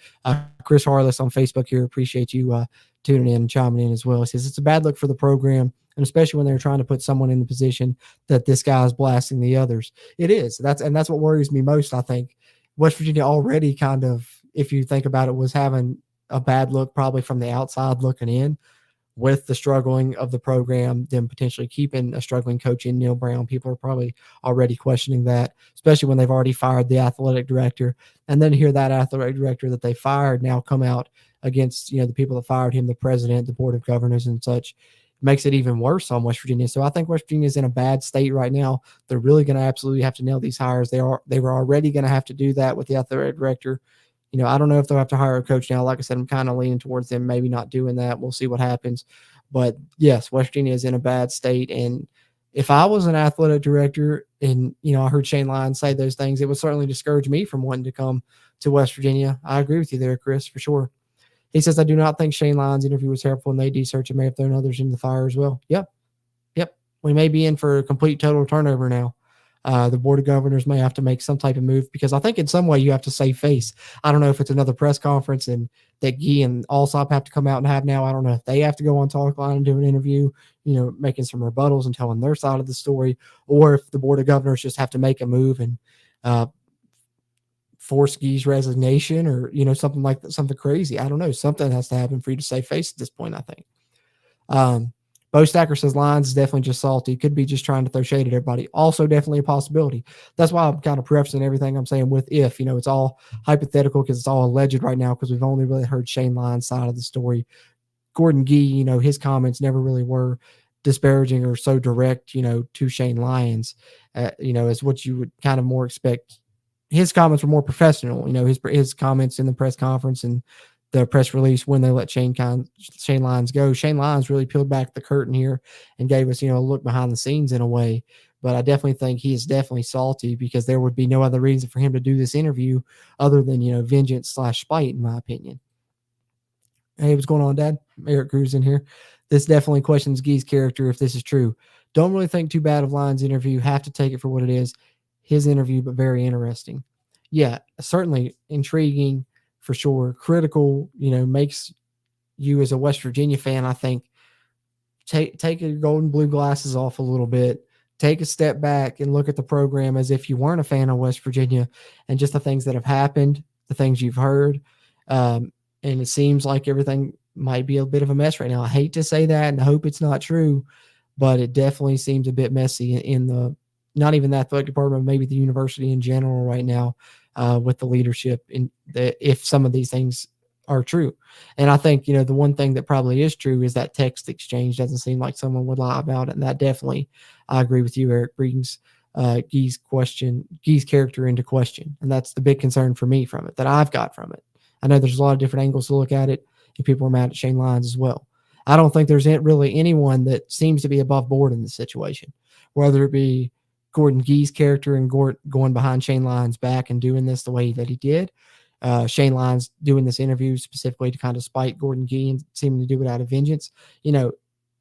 Chris Harless on Facebook here, appreciate you tuning in and chiming in as well. He says it's a bad look for the program, and especially when they're trying to put someone in the position that this guy is blasting the others. It is. That's what worries me most, I think. West Virginia already kind of, if you think about it, was having a bad look probably from the outside looking in, with the struggling of the program, them potentially keeping a struggling coach in Neil Brown. People are probably already questioning that, especially when they've already fired the athletic director. And then hear that athletic director that they fired now come out against, the people that fired him, the president, the board of governors and such, makes it even worse on West Virginia. So I think West Virginia is in a bad state right now. They're really going to absolutely have to nail these hires. They were already going to have to do that with the athletic director. I don't know if they'll have to hire a coach now. Like I said, I'm kind of leaning towards them maybe not doing that. We'll see what happens. But yes, West Virginia is in a bad state. And if I was an athletic director and, I heard Shane Lyons say those things, it would certainly discourage me from wanting to come to West Virginia. I agree with you there, Chris, for sure. He says, I do not think Shane Lyons' interview was helpful in the AD search and may have thrown others into the fire as well. Yep. We may be in for a complete total turnover now. The Board of Governors may have to make some type of move because I think in some way you have to save face. I don't know if it's another press conference and that Gee and Alsop have to come out and have now. I don't know if they have to go on talk line and do an interview, making some rebuttals and telling their side of the story, or if the Board of Governors just have to make a move and force Gee's resignation or, something like that, something crazy. I don't know. Something has to happen for you to save face at this point, I think. Bo Stacker says Lyons is definitely just salty. Could be just trying to throw shade at everybody. Also, definitely a possibility. That's why I'm kind of prefacing everything I'm saying with if. It's all hypothetical because it's all alleged right now because we've only really heard Shane Lyons' side of the story. Gordon Gee, his comments never really were disparaging or so direct, to Shane Lyons, as what you would kind of more expect. His comments were more professional, his comments in the press conference and the press release when they let Shane Lyons go. Shane Lyons really peeled back the curtain here and gave us, a look behind the scenes in a way. But I definitely think he is definitely salty because there would be no other reason for him to do this interview other than, vengeance/spite, in my opinion. Hey, what's going on, Dad? Eric Cruz in here. This definitely questions Gee's character if this is true. Don't really think too bad of Lyons' interview. Have to take it for what it is. His interview, but very interesting. Yeah, certainly intriguing. For sure. Critical, makes you as a West Virginia fan, I think, take your golden blue glasses off a little bit, take a step back and look at the program as if you weren't a fan of West Virginia and just the things that have happened, the things you've heard. And it seems like everything might be a bit of a mess right now. I hate to say that and I hope it's not true, but it definitely seems a bit messy in the, not even the athletic department, maybe the university in general right now. With the leadership if some of these things are true. And I think, the one thing that probably is true is that text exchange doesn't seem like someone would lie about it. And that definitely, I agree with you, Eric, brings Gee's character into question. And that's the big concern for me from it, that I've got from it. I know there's a lot of different angles to look at it, and people are mad at Shane Lyons as well. I don't think there's really anyone that seems to be above board in this situation, whether it be Gordon Gee's character and going behind Shane Lyons' back and doing this the way that he did. Shane Lyons doing this interview specifically to kind of spite Gordon Gee and seeming to do it out of vengeance.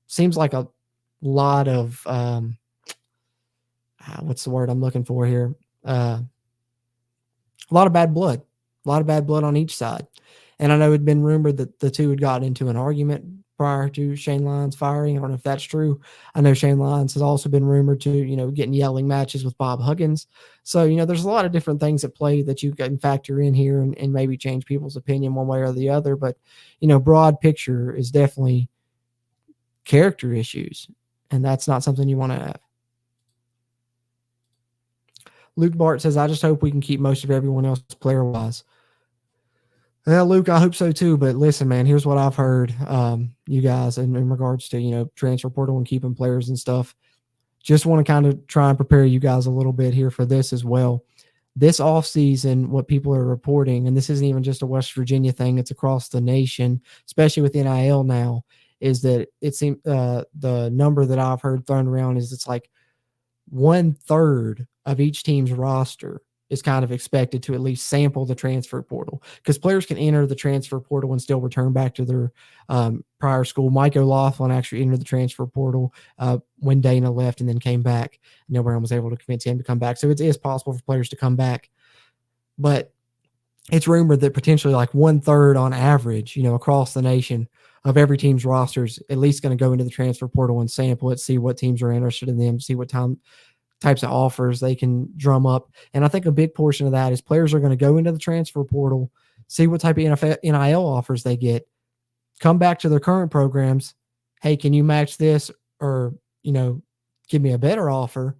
Seems like a lot of what's the word I'm looking for here? A lot of bad blood. A lot of bad blood on each side. And I know it had been rumored that the two had gotten into an argument prior to Shane Lyons firing. I don't know if that's true. I know Shane Lyons has also been rumored to, getting yelling matches with Bob Huggins. So, there's a lot of different things at play that you can factor in here and maybe change people's opinion one way or the other. But, broad picture is definitely character issues. And that's not something you want to have. Luke Bart says, I just hope we can keep most of everyone else player-wise. Well, Luke, I hope so too. But listen, man, here's what I've heard, you guys, in regards to, transfer portal and keeping players and stuff. Just want to kind of try and prepare you guys a little bit here for this as well. This offseason, what people are reporting, and this isn't even just a West Virginia thing, it's across the nation, especially with NIL now, is that it seems the number that I've heard thrown around is it's like 1/3 of each team's roster is kind of expected to at least sample the transfer portal, because players can enter the transfer portal and still return back to their prior school. Mike O'Laughlin actually entered the transfer portal when Dana left and then came back. No one was able to convince him to come back. So it is possible for players to come back. But it's rumored that potentially like 1/3 on average, across the nation of every team's rosters, at least going to go into the transfer portal and sample it, see what teams are interested in them, see what types of offers they can drum up. And I think a big portion of that is players are going to go into the transfer portal, see what type of NIL offers they get, come back to their current programs. Hey, can you match this or, give me a better offer?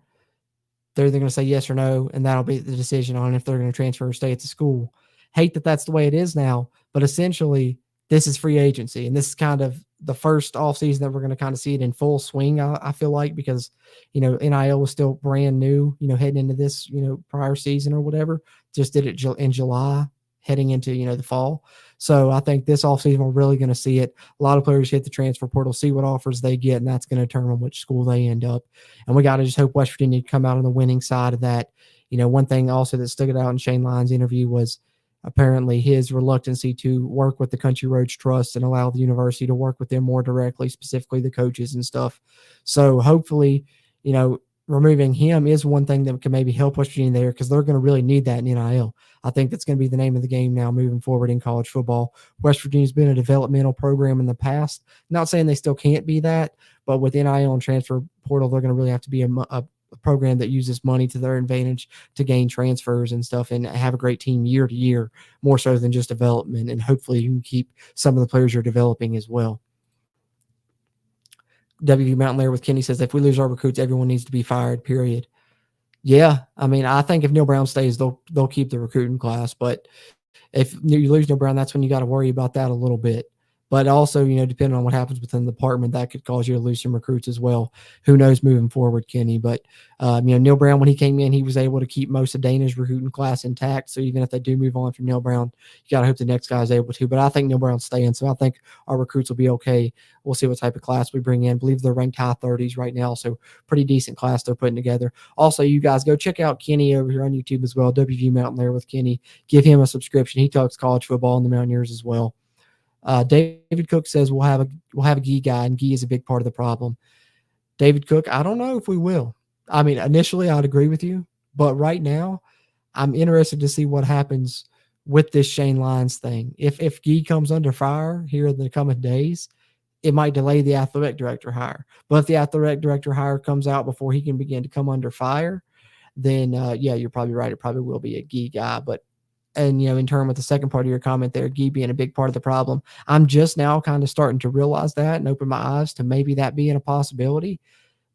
They're either going to say yes or no, and that'll be the decision on if they're going to transfer or stay at the school. Hate that that's the way it is now, but essentially this is free agency. And this is kind of the first offseason that we're going to kind of see it in full swing, I feel like, because, NIL was still brand new, heading into this, prior season or whatever. Just did it in July, heading into, the fall. So I think this offseason we're really going to see it. A lot of players hit the transfer portal, see what offers they get, and that's going to determine which school they end up. And we got to just hope West Virginia come out on the winning side of that. One thing also that stuck out in Shane Lyons' interview was apparently his reluctancy to work with the Country Roads Trust and allow the university to work with them more directly, specifically the coaches and stuff. So hopefully, removing him is one thing that can maybe help West Virginia there, because they're going to really need that in NIL. I think that's going to be the name of the game now moving forward in college football. West Virginia's been a developmental program in the past. Not saying they still can't be that, but with NIL and transfer portal, they're going to really have to be a program that uses money to their advantage to gain transfers and stuff and have a great team year to year, more so than just development. And hopefully you can keep some of the players you're developing as well. WV Mountain there with Kenny says, if we lose our recruits, everyone needs to be fired, period. Yeah, I mean, I think if Neil Brown stays, they'll keep the recruiting class. But if you lose Neil Brown, that's when you got to worry about that a little bit. But also, depending on what happens within the department, that could cause you to lose some recruits as well. Who knows moving forward, Kenny? But, Neil Brown, when he came in, he was able to keep most of Dana's recruiting class intact. So even if they do move on from Neil Brown, you got to hope the next guy is able to. But I think Neil Brown's staying, so I think our recruits will be okay. We'll see what type of class we bring in. I believe they're ranked high 30s right now, so pretty decent class they're putting together. Also, you guys go check out Kenny over here on YouTube as well, WV Mountain there with Kenny. Give him a subscription. He talks college football and the Mountaineers as well. David Cook says we'll have a Gee guy, and Gee is a big part of the problem. David Cook, I don't know if we will. I mean, initially I'd agree with you, but right now I'm interested to see what happens with this Shane Lyons thing. If Gee comes under fire here in the coming days, it might delay the athletic director hire. But if the athletic director hire comes out before he can begin to come under fire, then yeah, you're probably right. It probably will be a Gee guy, but. And, in terms with the second part of your comment there, Gee being a big part of the problem, I'm just now kind of starting to realize that and open my eyes to maybe that being a possibility.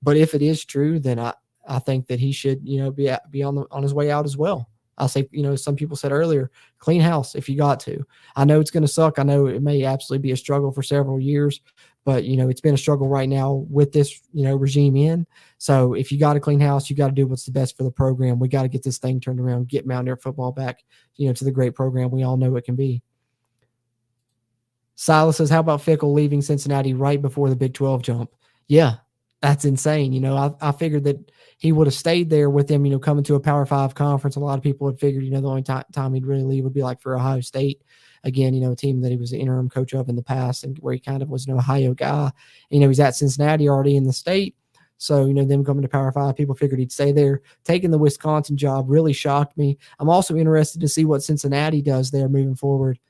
But if it is true, then I think that he should, be on his way out as well. I'll say, some people said earlier, clean house if you got to. I know it's going to suck. I know it may absolutely be a struggle for several years, but, it's been a struggle right now with this, regime in. So if you got to clean house, you got to do what's the best for the program. We got to get this thing turned around, get Mountaineer football back, to the great program we all know it can be. Silas says, how about Fickle leaving Cincinnati right before the Big 12 jump? Yeah, that's insane. I figured that he would have stayed there with them, coming to a Power 5 conference. A lot of people had figured, the only time he'd really leave would be like for Ohio State. Again, a team that he was the interim coach of in the past and where he kind of was an Ohio guy. He's at Cincinnati already in the state. So, them coming to Power 5, people figured he'd stay there. Taking the Wisconsin job really shocked me. I'm also interested to see what Cincinnati does there moving forward.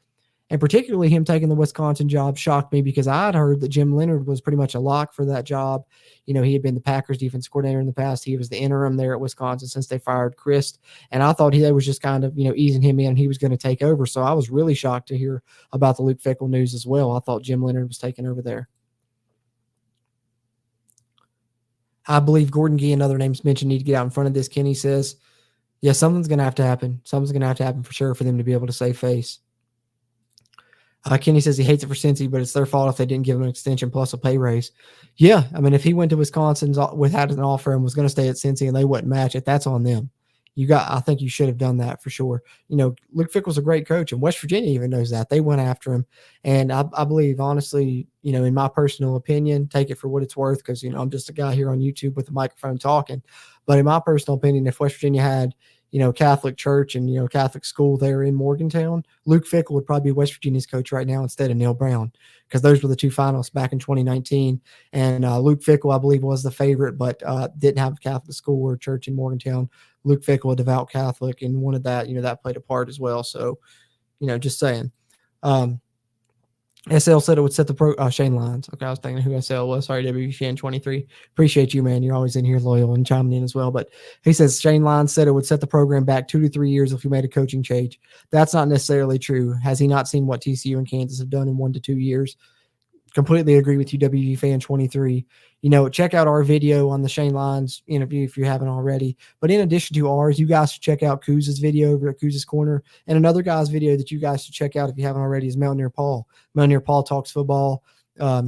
And particularly him taking the Wisconsin job shocked me because I had heard that Jim Leonard was pretty much a lock for that job. He had been the Packers defense coordinator in the past. He was the interim there at Wisconsin since they fired Chris. And I thought he was just kind of, easing him in and he was going to take over. So I was really shocked to hear about the Luke Fickell news as well. I thought Jim Leonard was taking over there. I believe Gordon Gee and other names mentioned need to get out in front of this. Kenny says, yeah, something's going to have to happen. Something's going to have to happen for sure for them to be able to save face. Kenny says he hates it for Cincy, but it's their fault if they didn't give him an extension plus a pay raise. Yeah, I mean, if he went to Wisconsin without an offer and was going to stay at Cincy and they wouldn't match it, that's on them. I think you should have done that for sure. Luke Fickell's a great coach, and West Virginia even knows that. They went after him. And I believe, honestly, in my personal opinion, take it for what it's worth because, I'm just a guy here on YouTube with a microphone talking. But in my personal opinion, if West Virginia had, Catholic church and, Catholic school there in Morgantown, Luke Fickell would probably be West Virginia's coach right now instead of Neil Brown because those were the two finalists back in 2019. And Luke Fickell, I believe, was the favorite, but didn't have a Catholic school or church in Morgantown. Luke Fickell, a devout Catholic, and wanted that, that played a part as well. So, just saying. SL said it would set the Shane Lyons. Okay, I was thinking who SL was. Sorry, WFN23. Appreciate you, man. You're always in here loyal and chiming in as well. But he says Shane Lyons said it would set the program back 2 to 3 years if we made a coaching change. That's not necessarily true. Has he not seen what TCU and Kansas have done in 1 to 2 years? Completely agree with you, WFan23. Check out our video on the Shane Lyons interview if you haven't already. But in addition to ours, you guys should check out Kuz's video over at Kuz's Corner. And another guy's video that you guys should check out if you haven't already is Mountaineer Paul. Mountaineer Paul talks football.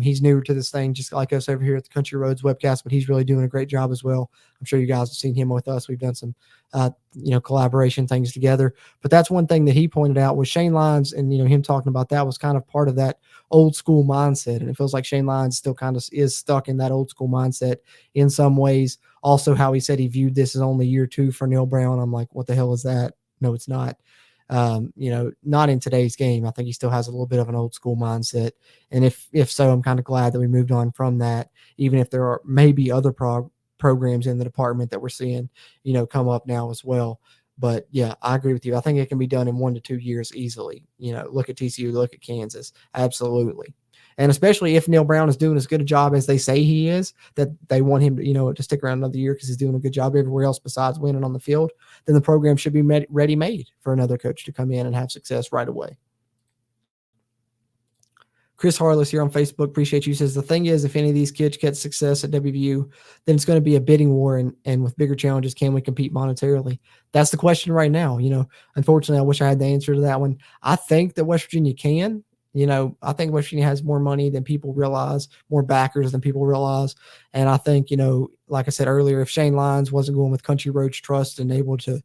He's newer to this thing, just like us over here at the Country Roads webcast, but he's really doing a great job as well. I'm sure you guys have seen him with us. We've done some, collaboration things together. But that's one thing that he pointed out was Shane Lyons, and him talking about that was kind of part of that old school mindset. And it feels like Shane Lyons still kind of is stuck in that old school mindset in some ways. Also, how he said he viewed this as only year 2 for Neil Brown. I'm like, what the hell is that? No, it's not. Not in today's game. I think he still has a little bit of an old school mindset. And if so, I'm kind of glad that we moved on from that, even if there are maybe other programs in the department that we're seeing, come up now as well. But yeah, I agree with you. I think it can be done in 1 to 2 years easily. Look at TCU, look at Kansas. Absolutely. And especially if Neil Brown is doing as good a job as they say he is, that they want him to, to stick around another year because he's doing a good job everywhere else besides winning on the field, then the program should be ready-made for another coach to come in and have success right away. Chris Harless here on Facebook, appreciate you, says the thing is, if any of these kids get success at WVU, then it's going to be a bidding war, and with bigger challenges, can we compete monetarily? That's the question right now. Unfortunately, I wish I had the answer to that one. I think that West Virginia can. I think West Virginia has more money than people realize, more backers than people realize. And I think, like I said earlier, if Shane Lyons wasn't going with Country Roads Trust and able to,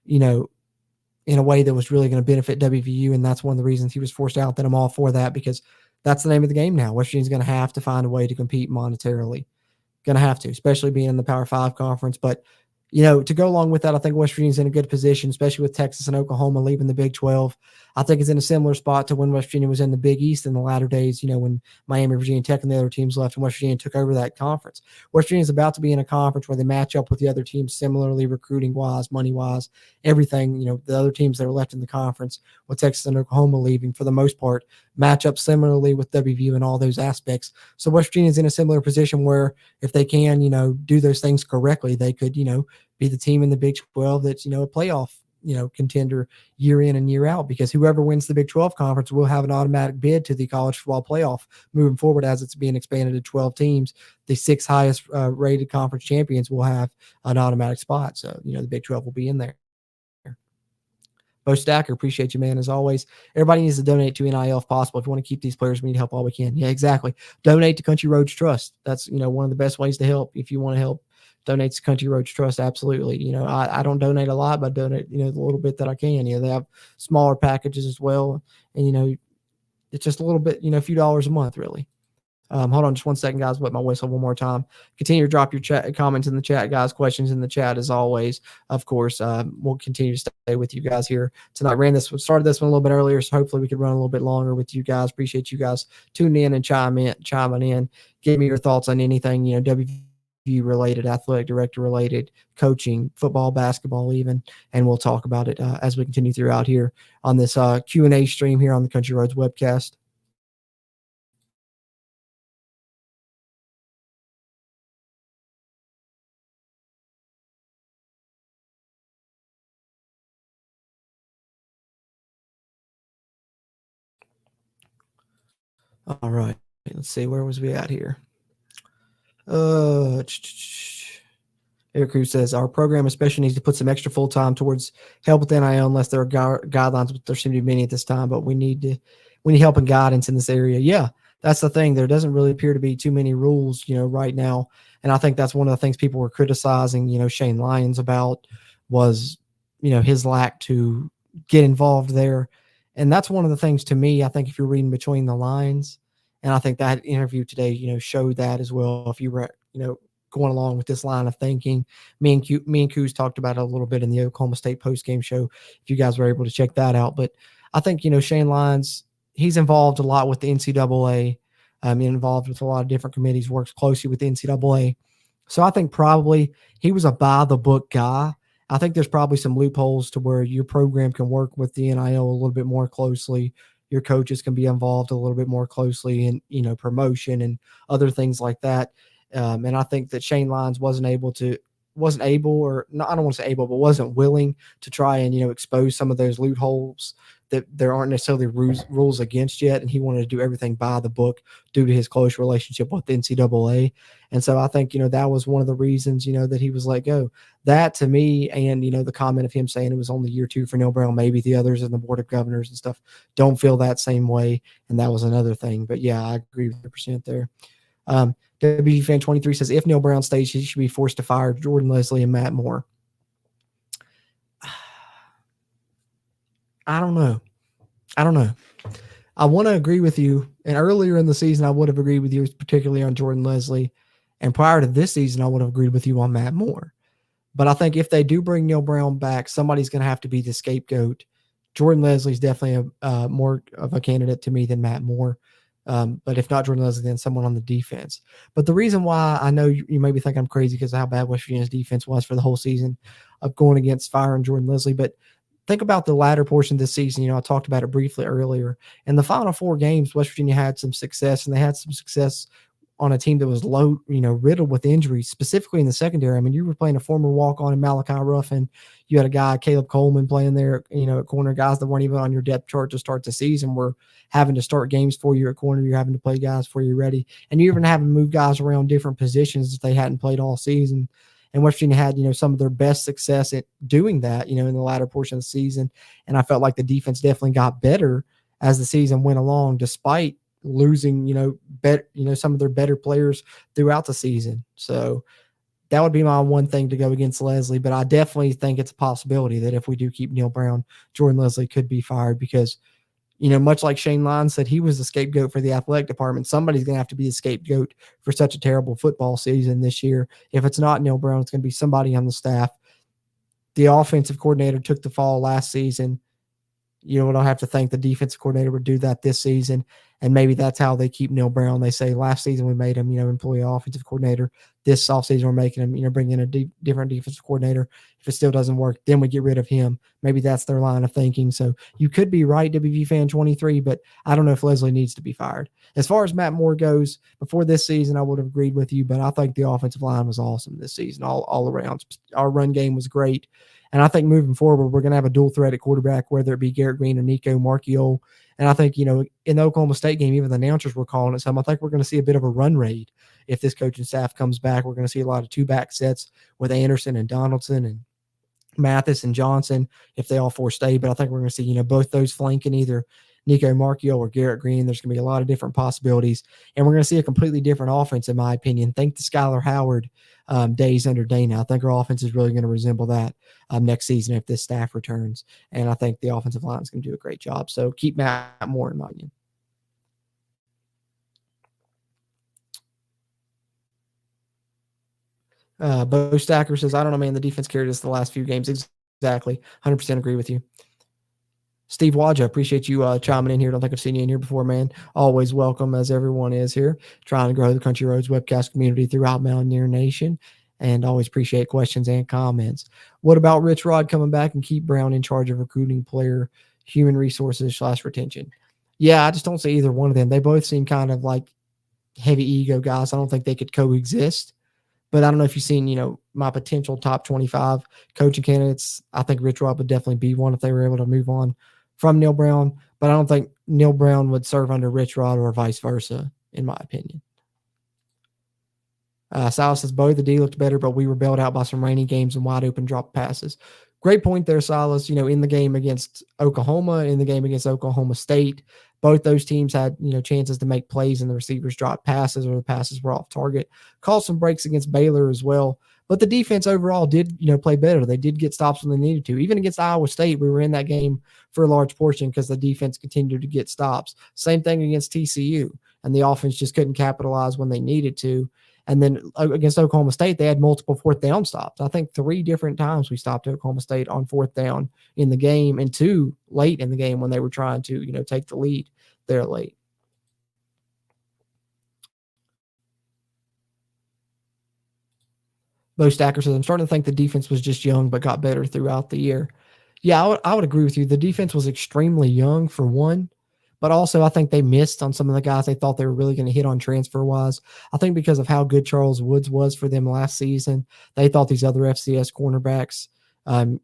in a way that was really going to benefit WVU, and that's one of the reasons he was forced out, then I'm all for that, because that's the name of the game now. West Virginia's going to have to find a way to compete monetarily. Going to have to, especially being in the Power 5 conference. But, to go along with that, I think West Virginia's in a good position, especially with Texas and Oklahoma leaving the Big 12. I think it's in a similar spot to when West Virginia was in the Big East in the latter days, when Miami, Virginia Tech, and the other teams left and West Virginia took over that conference. West Virginia is about to be in a conference where they match up with the other teams similarly, recruiting-wise, money-wise, everything. The other teams that are left in the conference, with Texas and Oklahoma leaving, for the most part, match up similarly with WVU in all those aspects. So West Virginia is in a similar position where if they can, do those things correctly, they could, be the team in the Big 12 that's, a playoff, contender year in and year out, because whoever wins the Big 12 conference will have an automatic bid to the college football playoff moving forward as it's being expanded to 12 teams. The 6 highest rated conference champions will have an automatic spot. So, the Big 12 will be in there. Bo Stacker, appreciate you, man, as always. Everybody needs to donate to NIL if possible. If you want to keep these players, we need help all we can. Yeah, exactly. Donate to Country Roads Trust. That's, one of the best ways to help. If you want to help, donate to Country Roads Trust. Absolutely. I don't donate a lot, but I donate, the little bit that I can. They have smaller packages as well. And, it's just a little bit, a few dollars a month, really. Hold on just 1 second, guys. Wet my whistle one more time. Continue to drop your comments in the chat, guys. Questions in the chat as always. Of course, we'll continue to stay with you guys here tonight. Started this one a little bit earlier, so hopefully we could run a little bit longer with you guys. Appreciate you guys tuning in and chiming in. Give me your thoughts on anything, WVU related, athletic director related, coaching, football, basketball, even, and we'll talk about it as we continue throughout here on this Q&A stream here on the Country Roads webcast. All right, let's see, where was we at here? Eric Cruz says our program especially needs to put some extra full time towards help with NIL, unless there are guidelines, but there seem to be many at this time. But we need help and guidance in this area. Yeah, that's the thing. There doesn't really appear to be too many rules, right now. And I think that's one of the things people were criticizing, Shane Lyons about was, his lack to get involved there. And that's one of the things, to me, I think if you're reading between the lines, and I think that interview today, showed that as well. If you were, going along with this line of thinking, me and Coos talked about it a little bit in the Oklahoma State post-game show, if you guys were able to check that out. But I think, Shane Lyons, he's involved a lot with the NCAA, involved with a lot of different committees, works closely with the NCAA. So I think probably he was a by-the-book guy. I think there's probably some loopholes to where your program can work with the NIL a little bit more closely. Your coaches can be involved a little bit more closely in, promotion and other things like that. And I think that Shane Lyons wasn't willing to try and, expose some of those loopholes that there aren't necessarily rules against yet, and he wanted to do everything by the book due to his close relationship with the NCAA. And so I think, that was one of the reasons, that he was let go. That to me, and, the comment of him saying it was only year 2 for Neil Brown, maybe the others in the board of governors and stuff don't feel that same way. And that was another thing. But yeah, I agree with 100% there. WG Fan 23 says, if Neil Brown stays, he should be forced to fire Jordan Leslie and Matt Moore. I don't know. I want to agree with you. And earlier in the season, I would have agreed with you, particularly on Jordan Leslie. And prior to this season, I would have agreed with you on Matt Moore. But I think if they do bring Neil Brown back, somebody's going to have to be the scapegoat. Jordan Leslie's definitely more of a candidate to me than Matt Moore. But if not Jordan Leslie, then someone on the defense. But the reason why I know you may be thinking I'm crazy because of how bad West Virginia's defense was for the whole season of going against firing Jordan Leslie. But think about the latter portion of this season. I talked about it briefly earlier. In the final 4 games, West Virginia had some success, and they had some success on a team that was low, riddled with injuries, specifically in the secondary. I mean, you were playing a former walk-on in Malachi Ruffin. You had a guy, Caleb Coleman, playing there, at corner. Guys that weren't even on your depth chart to start the season were having to start games for you at corner. You're having to play guys for you ready. And you're even having to move guys around different positions that they hadn't played all season. And West Virginia had, some of their best success at doing that, in the latter portion of the season. And I felt like the defense definitely got better as the season went along, despite losing, some of their better players throughout the season. So that would be my one thing to go against Leslie. But I definitely think it's a possibility that if we do keep Neil Brown, Jordan Leslie could be fired because, much like Shane Lyons said, he was the scapegoat for the athletic department. Somebody's going to have to be the scapegoat for such a terrible football season this year. If it's not Neil Brown, it's going to be somebody on the staff. The offensive coordinator took the fall last season. We don't have to think the defensive coordinator would do that this season. And maybe that's how they keep Neil Brown. They say last season we made him, employee offensive coordinator. This offseason we're making him, bring in a different defensive coordinator. If it still doesn't work, then we get rid of him. Maybe that's their line of thinking. So you could be right, WV Fan 23, but I don't know if Leslie needs to be fired. As far as Matt Moore goes, before this season, I would have agreed with you, but I think the offensive line was awesome this season, all around. Our run game was great. And I think moving forward, we're going to have a dual threat at quarterback, whether it be Garrett Green or Nico Marchiol. And I think, in the Oklahoma State game, even the announcers were calling it some. I think we're going to see a bit of a run raid if this coaching staff comes back. We're going to see a lot of 2-back sets with Anderson and Donaldson and Mathis and Johnson if they all 4 stay. But I think we're going to see, both those flanking either Nico Marchiol or Garrett Green. There's going to be a lot of different possibilities. And we're going to see a completely different offense, in my opinion. Thank the Skylar Howard days under Dana. I think our offense is really going to resemble that next season if this staff returns. And I think the offensive line is going to do a great job. So keep Matt Moore, in my opinion. Bo Stacker says, I don't know, man. The defense carried us the last few games. Exactly. 100% agree with you. Steve Wadja, appreciate you chiming in here. Don't think I've seen you in here before, man. Always welcome, as everyone is here, trying to grow the Country Roads webcast community throughout Mountaineer Nation, and always appreciate questions and comments. What about Rich Rod coming back and keep Brown in charge of recruiting, player, human resources / retention? Yeah, I just don't see either one of them. They both seem kind of like heavy ego guys. I don't think they could coexist. But I don't know if you've seen, my potential top 25 coaching candidates. I think Rich Rod would definitely be one if they were able to move on from Neil Brown. But I don't think Neil Brown would serve under Rich Rod or vice versa, in my opinion. Silas says, both the D looked better, but we were bailed out by some rainy games and wide open drop passes. Great point there, Silas. In the game against Oklahoma, in the game against Oklahoma State, both those teams had, chances to make plays and the receivers dropped passes or the passes were off target. Called some breaks against Baylor as well. But the defense overall did, play better. They did get stops when they needed to. Even against Iowa State, we were in that game for a large portion because the defense continued to get stops. Same thing against TCU. And the offense just couldn't capitalize when they needed to. And then against Oklahoma State, they had multiple 4th down stops. I think 3 different times we stopped Oklahoma State on 4th down in the game, and 2 late in the game when they were trying to, take the lead there late. Bo Stacker says, I'm starting to think the defense was just young but got better throughout the year. Yeah, I would agree with you. The defense was extremely young, for one. But also, I think they missed on some of the guys they thought they were really going to hit on transfer-wise. I think because of how good Charles Woods was for them last season, they thought these other FCS cornerbacks, and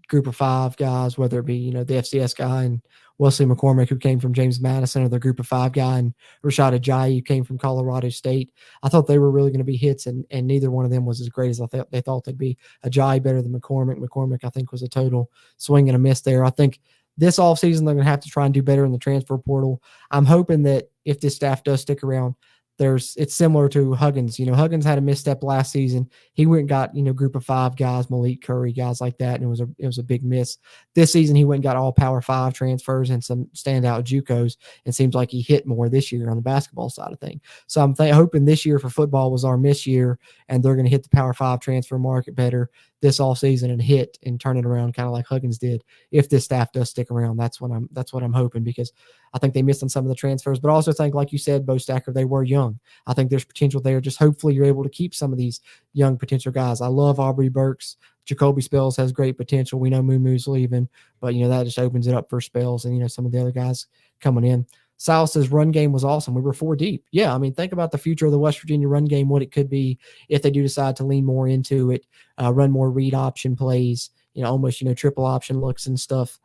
group of 5 guys, whether it be, the FCS guy and Wesley McCormick, who came from James Madison, or the group of 5 guy and Rashad Ajayi, who came from Colorado State. I thought they were really going to be hits, and neither one of them was as great as they thought they'd be. Ajayi better than McCormick. McCormick, I think, was a total swing and a miss there. I think this offseason they're going to have to try and do better in the transfer portal. I'm hoping that if this staff does stick around, it's similar to Huggins. Huggins had a misstep last season. He went and got, group of 5 guys, Malik Curry, guys like that, and it was a big miss. This season he went and got all Power 5 transfers and some standout JUCOs, and seems like he hit more this year on the basketball side of things. So I'm hoping this year for football was our miss year, and they're going to hit the Power 5 transfer market better this offseason and hit and turn it around kind of like Huggins did. If this staff does stick around, that's what I'm hoping, because I think they missed on some of the transfers, but I also think, like you said, Bo Stacker, they were young. I think there's potential there. Just hopefully you're able to keep some of these young potential guys. I love Aubrey Burks. Jacoby Spells has great potential. We know Mumu's leaving, but that just opens it up for Spells and some of the other guys coming in. Silas's run game was awesome. We were 4 deep. Yeah, I mean, think about the future of the West Virginia run game, what it could be if they do decide to lean more into it, run more read option plays, almost, triple option looks and stuff.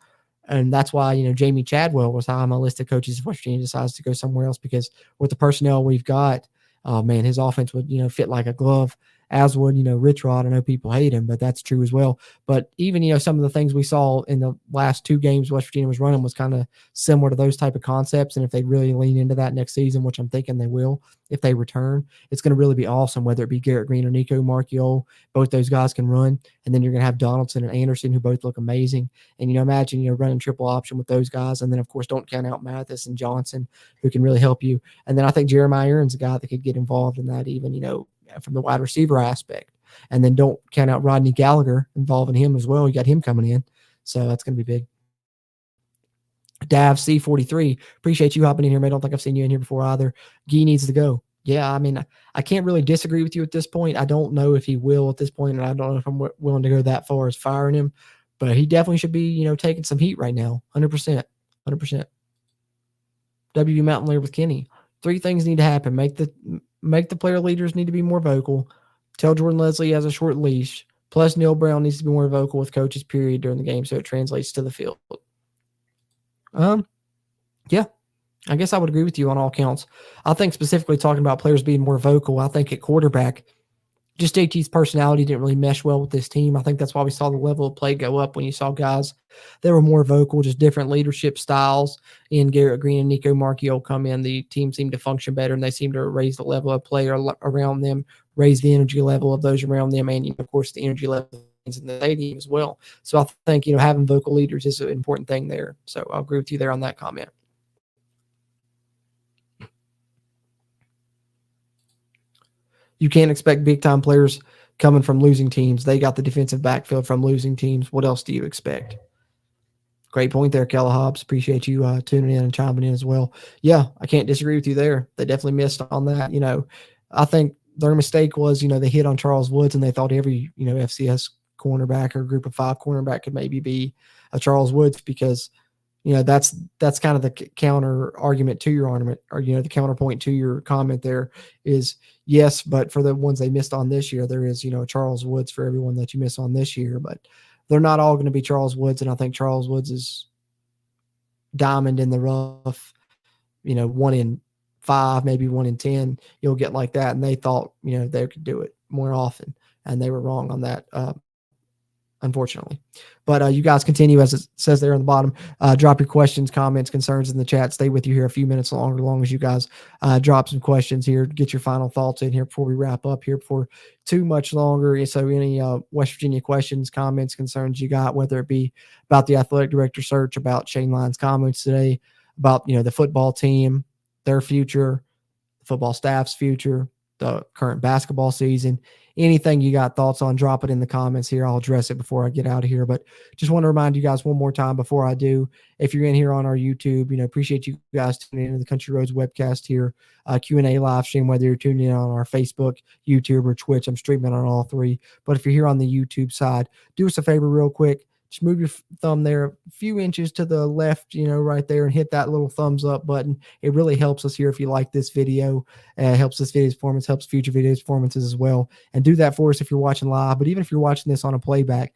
And that's why, Jamie Chadwell was high on my list of coaches if West Virginia decides to go somewhere else, because with the personnel we've got, man, his offense would, fit like a glove, as would, Rich Rod. I know people hate him, but that's true as well. But even, some of the things we saw in the last 2 games West Virginia was running was kind of similar to those type of concepts. And if they really lean into that next season, which I'm thinking they will, if they return, it's going to really be awesome, whether it be Garrett Green or Nico Marchiol. Both those guys can run. And then you're going to have Donaldson and Anderson, who both look amazing. And, imagine, running triple option with those guys. And then, of course, don't count out Mathis and Johnson, who can really help you. And then I think Jeremiah Aaron's a guy that could get involved in that even, from the wide receiver aspect. And then don't count out Rodney Gallagher, involving him as well. You got him coming in. So that's going to be big. Dav C43, appreciate you hopping in here, mate. I don't think I've seen you in here before either. Gee needs to go. Yeah, I mean, I can't really disagree with you at this point. I don't know if he will at this point, and I don't know if I'm willing to go that far as firing him, but he definitely should be, taking some heat right now. 100%. WV Mountain Lair with Kenny. 3 things need to happen. Make the player leaders need to be more vocal. Tell Jordan Leslie he has a short leash. Plus, Neil Brown needs to be more vocal with coaches, period, during the game, so it translates to the field. Yeah, I guess I would agree with you on all counts. I think specifically talking about players being more vocal, I think at quarterback, just JT's personality didn't really mesh well with this team. I think that's why we saw the level of play go up when you saw guys that were more vocal, just different leadership styles. In Garrett Green and Nico Marchiol come in, the team seemed to function better, and they seemed to raise the level of play around them, raise the energy level of those around them, and, of course, the energy level in the stadium as well. So I think, having vocal leaders is an important thing there. So I'll agree with you there on that comment. You can't expect big-time players coming from losing teams. They got the defensive backfield from losing teams. What else do you expect? Great point there, Kella Hobbs. Appreciate you tuning in and chiming in as well. Yeah, I can't disagree with you there. They definitely missed on that. I think their mistake was, they hit on Charles Woods, and they thought every, FCS cornerback or group of 5 cornerback could maybe be a Charles Woods, because that's kind of the counter argument to your argument, or the counterpoint to your comment there is, yes, but for the ones they missed on this year, there is Charles Woods for everyone that you miss on this year, but they're not all going to be Charles Woods. And I think Charles Woods is diamond in the rough, 1 in 5, maybe 1 in 10 you'll get like that. And they thought they could do it more often, and they were wrong on that, unfortunately. But you guys continue, as it says there on the bottom. Drop your questions, comments, concerns in the chat. Stay with you here a few minutes longer, as long as you guys drop some questions here. Get your final thoughts in here before we wrap up here, before too much longer. So any West Virginia questions, comments, concerns you got, whether it be about the athletic director search, about Shane Lyons' comments today, about the football team, their future, the football staff's future, the current basketball season, anything you got thoughts on, drop it in the comments here. I'll address it before I get out of here. But just want to remind you guys one more time before I do, if you're in here on our YouTube, appreciate you guys tuning into the Country Roads webcast here, Q&A live stream, whether you're tuning in on our Facebook, YouTube, or Twitch. I'm streaming on all 3. But if you're here on the YouTube side, do us a favor real quick. Just move your thumb there a few inches to the left, right there, and hit that little thumbs up button. It really helps us here if you like this video. Helps this video's performance, helps future videos performances as well. And do that for us if you're watching live. But even if you're watching this on a playback,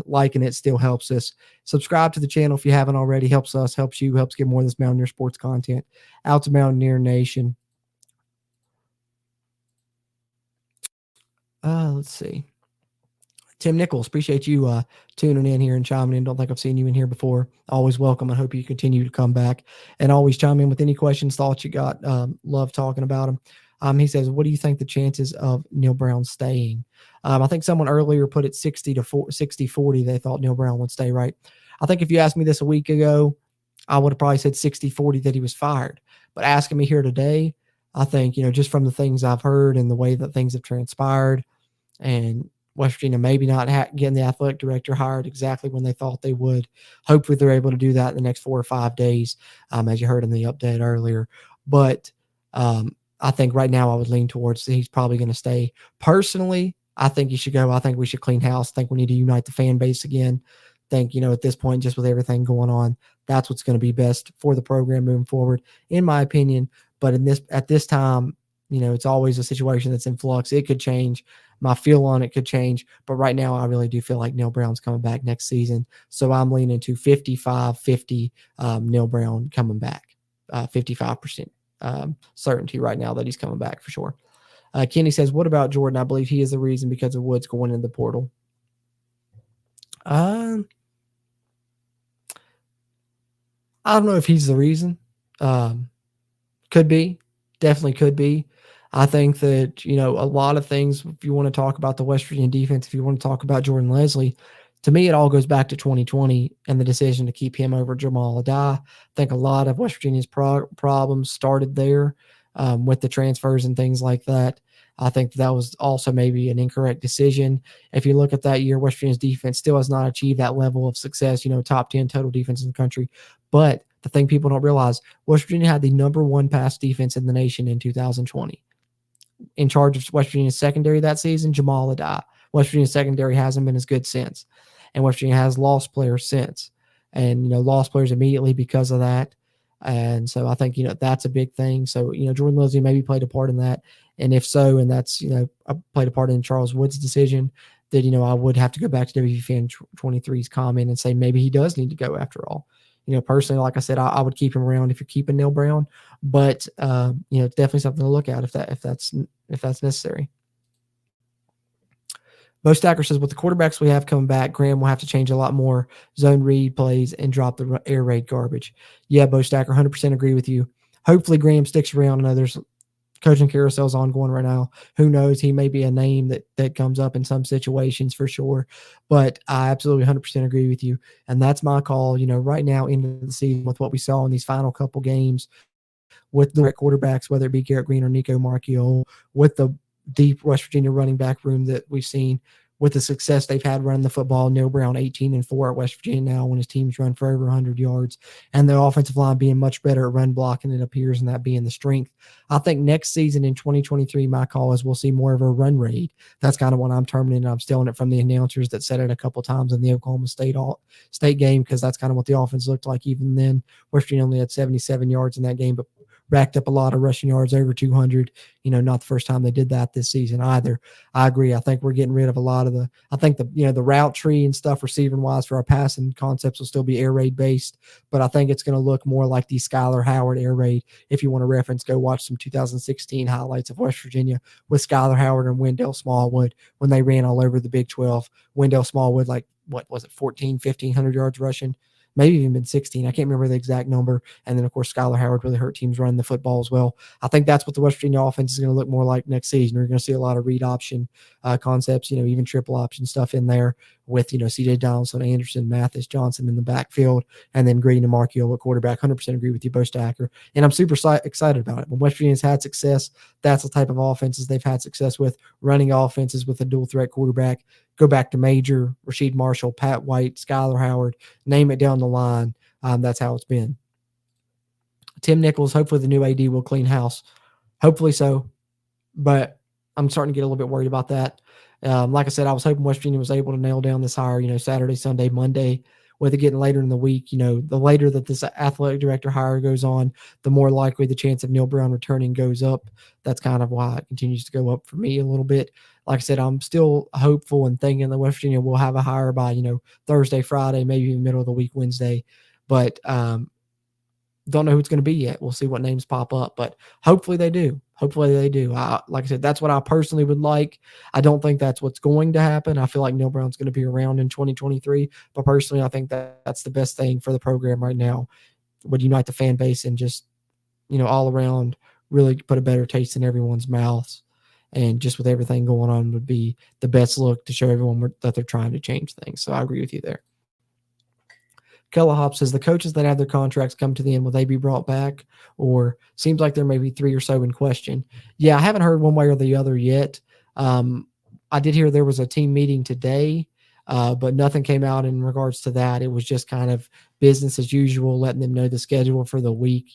liking it still helps us. Subscribe to the channel if you haven't already. Helps us, helps you, helps get more of this Mountaineer sports content out to Mountaineer Nation. Let's see. Tim Nichols, appreciate you tuning in here and chiming in. Don't think I've seen you in here before. Always welcome. I hope you continue to come back and always chime in with any questions, thoughts you got. Love talking about them. He says, what do you think the chances of Neal Brown staying? I think someone earlier put it 60-40. They thought Neal Brown would stay, right? I think if you asked me this a week ago, I would have probably said 60-40 that he was fired. But asking me here today, I think, just from the things I've heard and the way that things have transpired, and West Virginia maybe not getting the athletic director hired exactly when they thought they would. Hopefully they're able to do that in the next 4 or 5 days, as you heard in the update earlier. But I think right now I would lean towards he's probably going to stay. Personally, I think he should go. I think we should clean house. I think we need to unite the fan base again. I think, at this point, just with everything going on, that's what's going to be best for the program moving forward, in my opinion. But at this time, it's always a situation that's in flux. It could change. My feel on it could change. But right now, I really do feel like Neal Brown's coming back next season. So I'm leaning to 55-50 Neal Brown coming back. 55% certainty right now that he's coming back for sure. Kenny says, what about Jordan? I believe he is the reason because of Woods going in the portal. I don't know if he's the reason. Could be. Definitely could be. I think that, a lot of things, if you want to talk about the West Virginia defense, if you want to talk about Jordan Leslie, to me, it all goes back to 2020 and the decision to keep him over Jamal A.D. I think a lot of West Virginia's problems started there with the transfers and things like that. I think that was also maybe an incorrect decision. If you look at that year, West Virginia's defense still has not achieved that level of success, top 10 total defense in the country. But the thing people don't realize, West Virginia had the number 1 pass defense in the nation in 2020. In charge of West Virginia's secondary that season, Jamal A.D. West Virginia's secondary hasn't been as good since. And West Virginia has lost players since. And, lost players immediately because of that. And so I think, that's a big thing. So, Jordan Leslie maybe played a part in that. And if so, and that's, played a part in Charles Wood's decision, that, I would have to go back to WVU Fan 23's comment and say maybe he does need to go after all. Personally, like I said, I would keep him around if you're keeping Neal Brown, but it's definitely something to look at if that's necessary. Bo Stacker says, with the quarterbacks we have coming back, Graham will have to change a lot more zone read plays and drop the air raid garbage. Yeah, Bo Stacker, 100% agree with you. Hopefully Graham sticks around. I know there's coaching carousels ongoing right now. Who knows? He may be a name that comes up in some situations for sure. But I absolutely 100% agree with you. And that's my call, right now into the season with what we saw in these final couple games with the quarterbacks, whether it be Garrett Green or Nico Marchiol, with the deep West Virginia running back room that we've seen, with the success they've had running the football. Neal Brown 18-4 at West Virginia now when his teams run for over 100 yards, and the offensive line being much better at run blocking, it appears, and that being the strength. I think next season in 2023, my call is we'll see more of a run raid. That's kind of what I'm terming, and I'm stealing it from the announcers that said it a couple times in the Oklahoma State game, because that's kind of what the offense looked like even then. West Virginia only had 77 yards in that game, but racked up a lot of rushing yards, over 200. Not the first time they did that this season either. I agree. I think we're getting rid of a lot of the route tree and stuff receiving wise for our passing concepts will still be air raid based, but I think it's going to look more like the Skylar Howard air raid. If you want to reference, go watch some 2016 highlights of West Virginia with Skylar Howard and Wendell Smallwood when they ran all over the Big 12. Wendell Smallwood, 1,500 yards rushing, maybe even been 16. I can't remember the exact number. And then, of course, Skylar Howard really hurt teams running the football as well. I think that's what the West Virginia offense is going to look more like next season. You're going to see a lot of read option concepts, even triple option stuff in there with, C.J. Donaldson, Anderson, Mathis, Johnson in the backfield, and then Green and Marchiol at quarterback. 100% agree with you, Bo Stacker. And I'm super excited about it. When West Virginia's had success, that's the type of offenses they've had success with, running offenses with a dual threat quarterback. Go back to Major, Rasheed Marshall, Pat White, Skylar Howard, name it down the line. That's how it's been. Tim Nichols, hopefully the new AD will clean house. Hopefully so. But I'm starting to get a little bit worried about that. Like I said, I was hoping West Virginia was able to nail down this hire, Saturday, Sunday, Monday with it getting later in the week, the later that this athletic director hire goes on, the more likely the chance of Neil Brown returning goes up. That's kind of why it continues to go up for me a little bit. Like I said, I'm still hopeful and thinking that West Virginia will have a hire by, Thursday, Friday, maybe even middle of the week, Wednesday. But don't know who it's going to be yet. We'll see what names pop up, but hopefully they do. Hopefully they do. Like I said, that's what I personally would like. I don't think that's what's going to happen. I feel like Neil Brown's going to be around in 2023, but personally, I think that's the best thing for the program right now. Would unite the fan base and just, all around really put a better taste in everyone's mouths. And just with everything going on would be the best look to show everyone that they're trying to change things. So I agree with you there. Kella Hop says the coaches that have their contracts come to the end, will they be brought back? Or seems like there may be 3 or so in question. Yeah, I haven't heard one way or the other yet. I did hear there was a team meeting today, but nothing came out in regards to that. It was just kind of business as usual, letting them know the schedule for the week,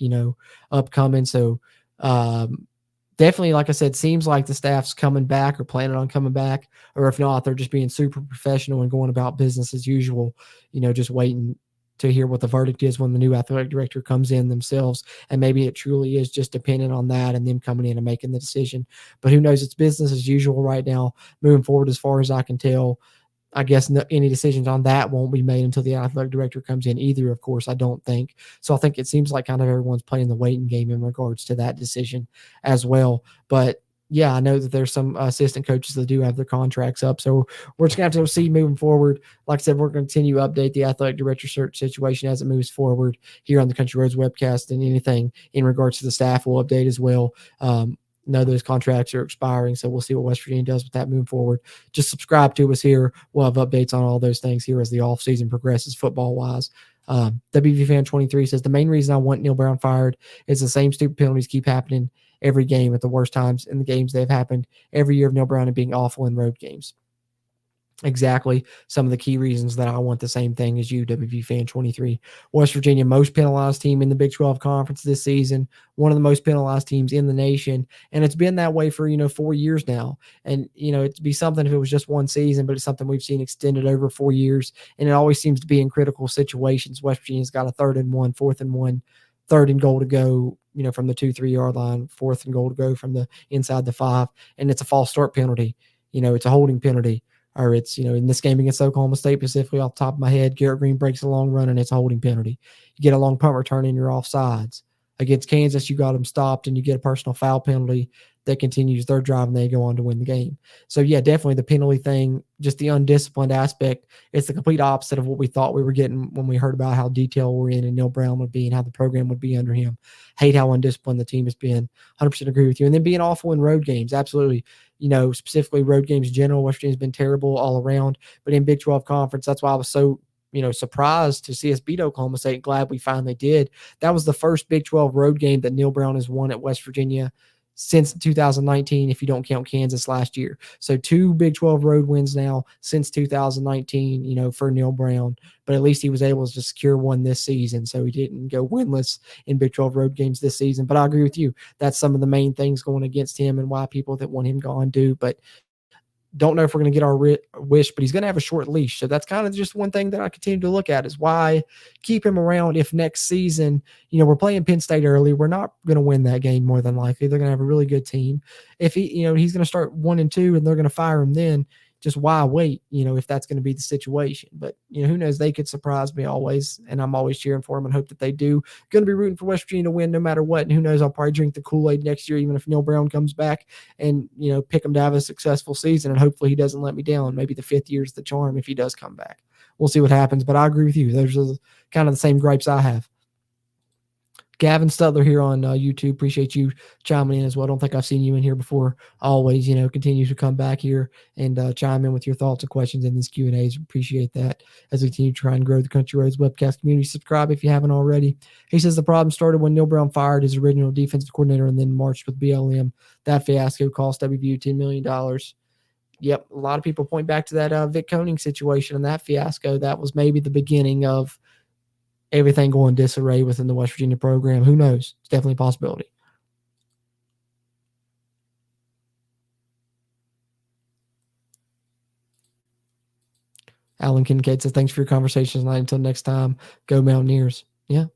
upcoming. So definitely, like I said, seems like the staff's coming back or planning on coming back, or if not, they're just being super professional and going about business as usual, just waiting to hear what the verdict is when the new athletic director comes in themselves. And maybe it truly is just dependent on that and them coming in and making the decision. But who knows? It's business as usual right now, moving forward, as far as I can tell. I guess any decisions on that won't be made until the athletic director comes in either, of course, I don't think. So I think it seems like kind of everyone's playing the waiting game in regards to that decision as well. But yeah, I know that there's some assistant coaches that do have their contracts up. So we're just going to have to see moving forward. Like I said, we're going to continue to update the athletic director search situation as it moves forward here on the Country Roads webcast, and anything in regards to the staff will update as well. No, those contracts are expiring, so we'll see what West Virginia does with that moving forward. Just subscribe to us here. We'll have updates on all those things here as the offseason progresses football-wise. WV Fan 23 says, the main reason I want Neil Brown fired is the same stupid penalties keep happening every game at the worst times in the games they've happened every year of Neil Brown and being awful in road games. Exactly some of the key reasons that I want the same thing as you, WV Fan 23. West Virginia, most penalized team in the Big 12 Conference this season, one of the most penalized teams in the nation, and it's been that way for 4 years now. And it'd be something if it was just one season, but it's something we've seen extended over 4 years, and it always seems to be in critical situations. West Virginia's got a 3rd and 1, 4th and 1, 3rd and goal to go, from the 2-3 yard line, 4th and goal to go from the inside the 5, and it's a false start penalty. It's a holding penalty. Or it's, in this game against Oklahoma State, specifically off the top of my head, Garrett Green breaks a long run and it's a holding penalty. You get a long punt return and you're offsides. Against Kansas, you got them stopped and you get a personal foul penalty that continues their drive and they go on to win the game. So, yeah, definitely the penalty thing, just the undisciplined aspect, it's the complete opposite of what we thought we were getting when we heard about how detailed we're in and Neil Brown would be and how the program would be under him. Hate how undisciplined the team has been. 100% agree with you. And then being awful in road games, absolutely. Specifically road games in general, West Virginia's been terrible all around. But in Big 12 Conference, that's why I was so surprised to see us beat Oklahoma State. Glad we finally did. That was the first Big 12 road game that Neil Brown has won at West Virginia since 2019, if you don't count Kansas last year. So 2 Big 12 road wins now since 2019, for Neil Brown. But at least he was able to secure one this season, so he didn't go winless in Big 12 road games this season. But I agree with you. That's some of the main things going against him and why people that want him gone do. But don't know if we're going to get our wish, but he's going to have a short leash. So that's kind of just one thing that I continue to look at is why keep him around if next season, we're playing Penn State early. We're not going to win that game more than likely. They're going to have a really good team. If he, he's going to start 1-2 and they're going to fire him then, just why wait, if that's going to be the situation. But, who knows? They could surprise me always, and I'm always cheering for them and hope that they do. Going to be rooting for West Virginia to win no matter what, and who knows? I'll probably drink the Kool-Aid next year, even if Neil Brown comes back and, pick him to have a successful season, and hopefully he doesn't let me down. Maybe the 5th year's the charm if he does come back. We'll see what happens, but I agree with you. Those are kind of the same gripes I have. Gavin Stutler here on YouTube. Appreciate you chiming in as well. I don't think I've seen you in here before. Always, continue to come back here and chime in with your thoughts and questions in these Q&As. Appreciate that as we continue to try and grow the Country Roads webcast community. Subscribe if you haven't already. He says the problem started when Neil Brown fired his original defensive coordinator and then marched with BLM. That fiasco cost WVU $10 million. Yep, a lot of people point back to that Vic Koenig situation and that fiasco. That was maybe the beginning of everything going disarray within the West Virginia program. Who knows? It's definitely a possibility. Alan Kincaid says, thanks for your conversation tonight. Until next time, go Mountaineers. Yeah,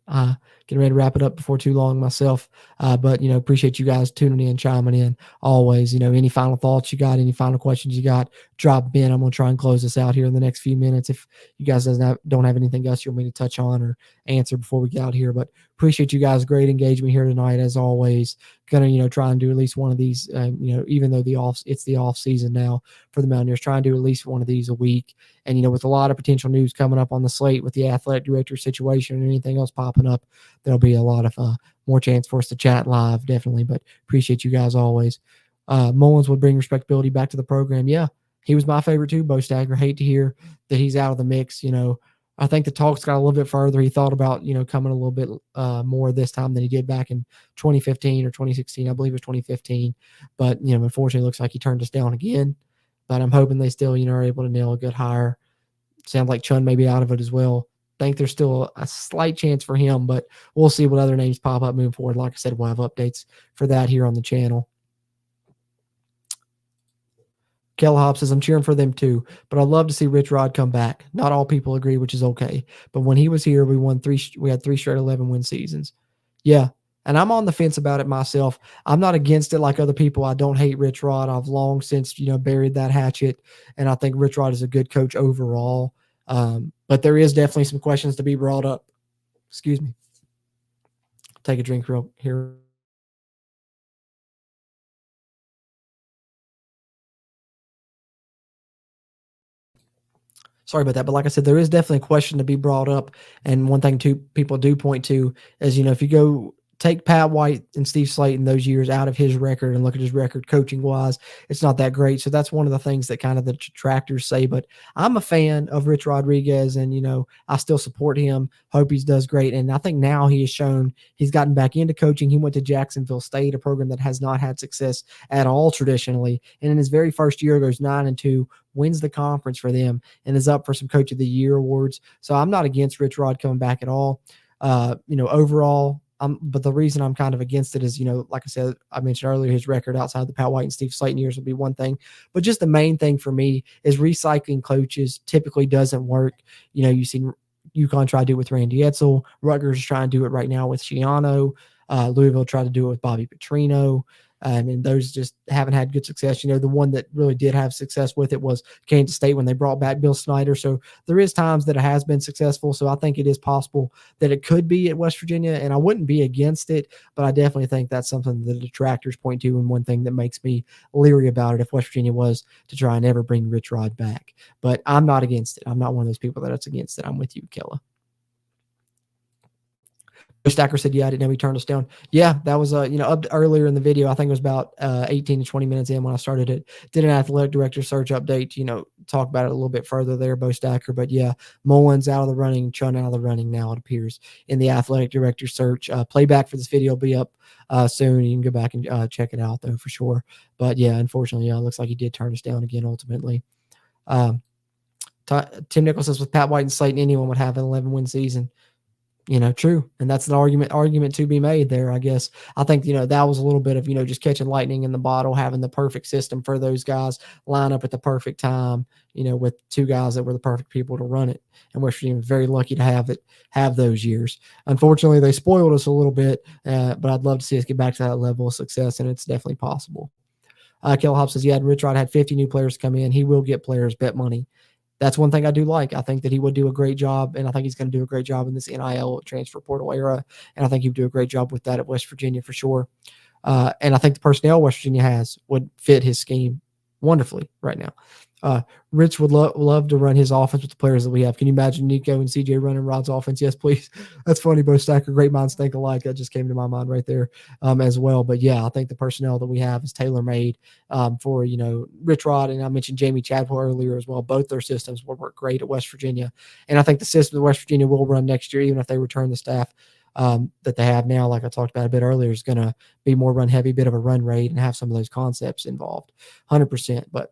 getting ready to wrap it up before too long myself. But, appreciate you guys tuning in, chiming in always. Any final thoughts you got, any final questions you got, drop in. I'm going to try and close this out here in the next few minutes. If you guys don't have anything else you want me to touch on or answer before we get out here. But appreciate you guys. Great engagement here tonight, as always. Gonna, try and do at least one of these, even though it's the off season now for the Mountaineers, try and do at least one of these a week. And, with a lot of potential news coming up on the slate with the athletic director situation and anything else popping up, there'll be a lot of more chance for us to chat live, definitely. But appreciate you guys always. Mullins would bring respectability back to the program. Yeah, he was my favorite too, Bo Stacker. Hate to hear that he's out of the mix. I think the talks got a little bit further. He thought about, coming a little bit more this time than he did back in 2015 or 2016. I believe it was 2015. But, unfortunately, it looks like he turned us down again. But I'm hoping they still, are able to nail a good hire. Sounds like Chun may be out of it as well. Think there's still a slight chance for him, but we'll see what other names pop up moving forward. Like I said, we'll have updates for that here on the channel. Kellahop says, I'm cheering for them too, but I'd love to see Rich Rod come back. Not all people agree, which is okay. But when he was here, we had 3 straight 11-win seasons. Yeah. And I'm on the fence about it myself. I'm not against it like other people. I don't hate Rich Rod. I've long since, buried that hatchet. And I think Rich Rod is a good coach overall. But there is definitely some questions to be brought up. Excuse me. Take a drink real here. Sorry about that. But like I said, there is definitely a question to be brought up. And one thing people do point to is, if you go take Pat White and Steve Slayton those years out of his record and look at his record coaching wise, it's not that great. So that's one of the things that kind of the detractors say. But I'm a fan of Rich Rodriguez, and I still support him. Hope he does great. And I think now he has shown he's gotten back into coaching. He went to Jacksonville State, a program that has not had success at all traditionally. And in his very first year, goes 9-2, wins the conference for them, and is up for some Coach of the Year awards. So I'm not against Rich Rod coming back at all. Overall. But the reason I'm kind of against it is, like I said, I mentioned earlier, his record outside the Pat White and Steve Slayton years would be one thing. But just the main thing for me is recycling coaches typically doesn't work. You've seen UConn try to do it with Randy Edsall. Rutgers is trying to do it right now with Schiano. Louisville tried to do it with Bobby Petrino. And those just haven't had good success. The one that really did have success with it was Kansas State when they brought back Bill Snyder. So there is times that it has been successful. So I think it is possible that it could be at West Virginia, and I wouldn't be against it, but I definitely think that's something that the detractors point to, and one thing that makes me leery about it if West Virginia was to try and ever bring Rich Rod back. But I'm not against it. I'm not one of those people that's against it. I'm with you, Killa. Stacker said, yeah, I didn't know he turned us down. Yeah, that was, up earlier in the video. I think it was about 18 to 20 minutes in when I started it. Did an athletic director search update, talk about it a little bit further there, Bo Stacker. But yeah, Mullins out of the running, Chun out of the running now, it appears, in the athletic director search. Playback for this video will be up soon. You can go back and check it out, though, for sure. But yeah, unfortunately, it looks like he did turn us down again ultimately. Tim Nichols says, with Pat White and Slayton, anyone would have an 11-win season. True. And that's an argument to be made there, I guess. I think, that was a little bit of, just catching lightning in the bottle, having the perfect system for those guys, line up at the perfect time, with 2 guys that were the perfect people to run it. And West Virginia was very lucky to have those years. Unfortunately, they spoiled us a little bit, but I'd love to see us get back to that level of success, and it's definitely possible. Kellahop says, yeah, Rich Rod had 50 new players come in. He will get players, bet money. That's one thing I do like. I think that he would do a great job, and I think he's going to do a great job in this NIL transfer portal era, and I think he would do a great job with that at West Virginia for sure. And I think the personnel West Virginia has would fit his scheme wonderfully right now. Rich would love to run his offense with the players that we have. Can you imagine Nico and CJ running Rod's offense? Yes, please. That's funny, Bo Stacker. Great minds think alike. That just came to my mind right there as well. But yeah, I think the personnel that we have is tailor-made for, Rich Rod, and I mentioned Jamie Chadwell earlier as well. Both their systems will work great at West Virginia. And I think the system that West Virginia will run next year, even if they return the staff that they have now, like I talked about a bit earlier, is going to be more run heavy, bit of a run rate, and have some of those concepts involved. 100%. But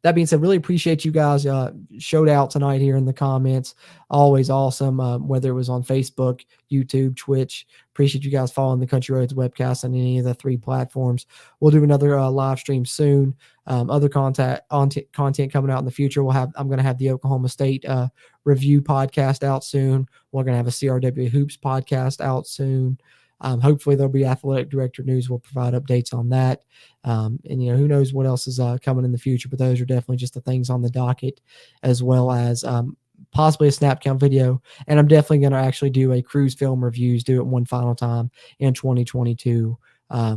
that being said, really appreciate you guys showed out tonight here in the comments. Always awesome, whether it was on Facebook, YouTube, Twitch. Appreciate you guys following the Country Roads webcast on any of the 3 platforms. We'll do another live stream soon. Other content coming out in the future. I'm going to have the Oklahoma State review podcast out soon. We're going to have a CRW Hoops podcast out soon. Hopefully there'll be athletic director news. We'll provide updates on that. And who knows what else is coming in the future, but those are definitely just the things on the docket, as well as possibly a snap count video. And I'm definitely going to actually do a cruise film reviews, do it one final time in 2022.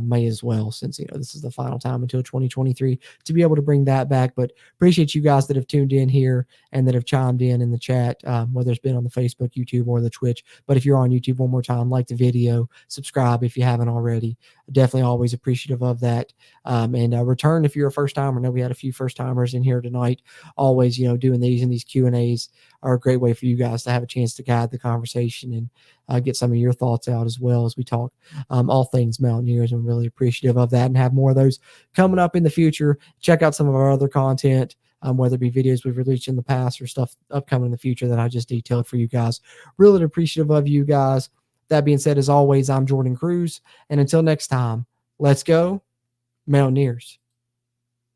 May as well, since this is the final time until 2023 to be able to bring that back. But appreciate you guys that have tuned in here and that have chimed in the chat, whether it's been on the Facebook, YouTube, or the Twitch. But if you're on YouTube, one more time, like the video, subscribe if you haven't already. Definitely always appreciative of that. And return if you're a first timer. I know we had a few first timers in here tonight. Always, doing these and these Q&As are a great way for you guys to have a chance to guide the conversation and get some of your thoughts out as well as we talk all things Mountaineers. I'm really appreciative of that and have more of those coming up in the future. Check out some of our other content, whether it be videos we've released in the past or stuff upcoming in the future that I just detailed for you guys. Really appreciative of you guys. That being said, as always, I'm Jordan Cruz. And until next time, let's go Mountaineers.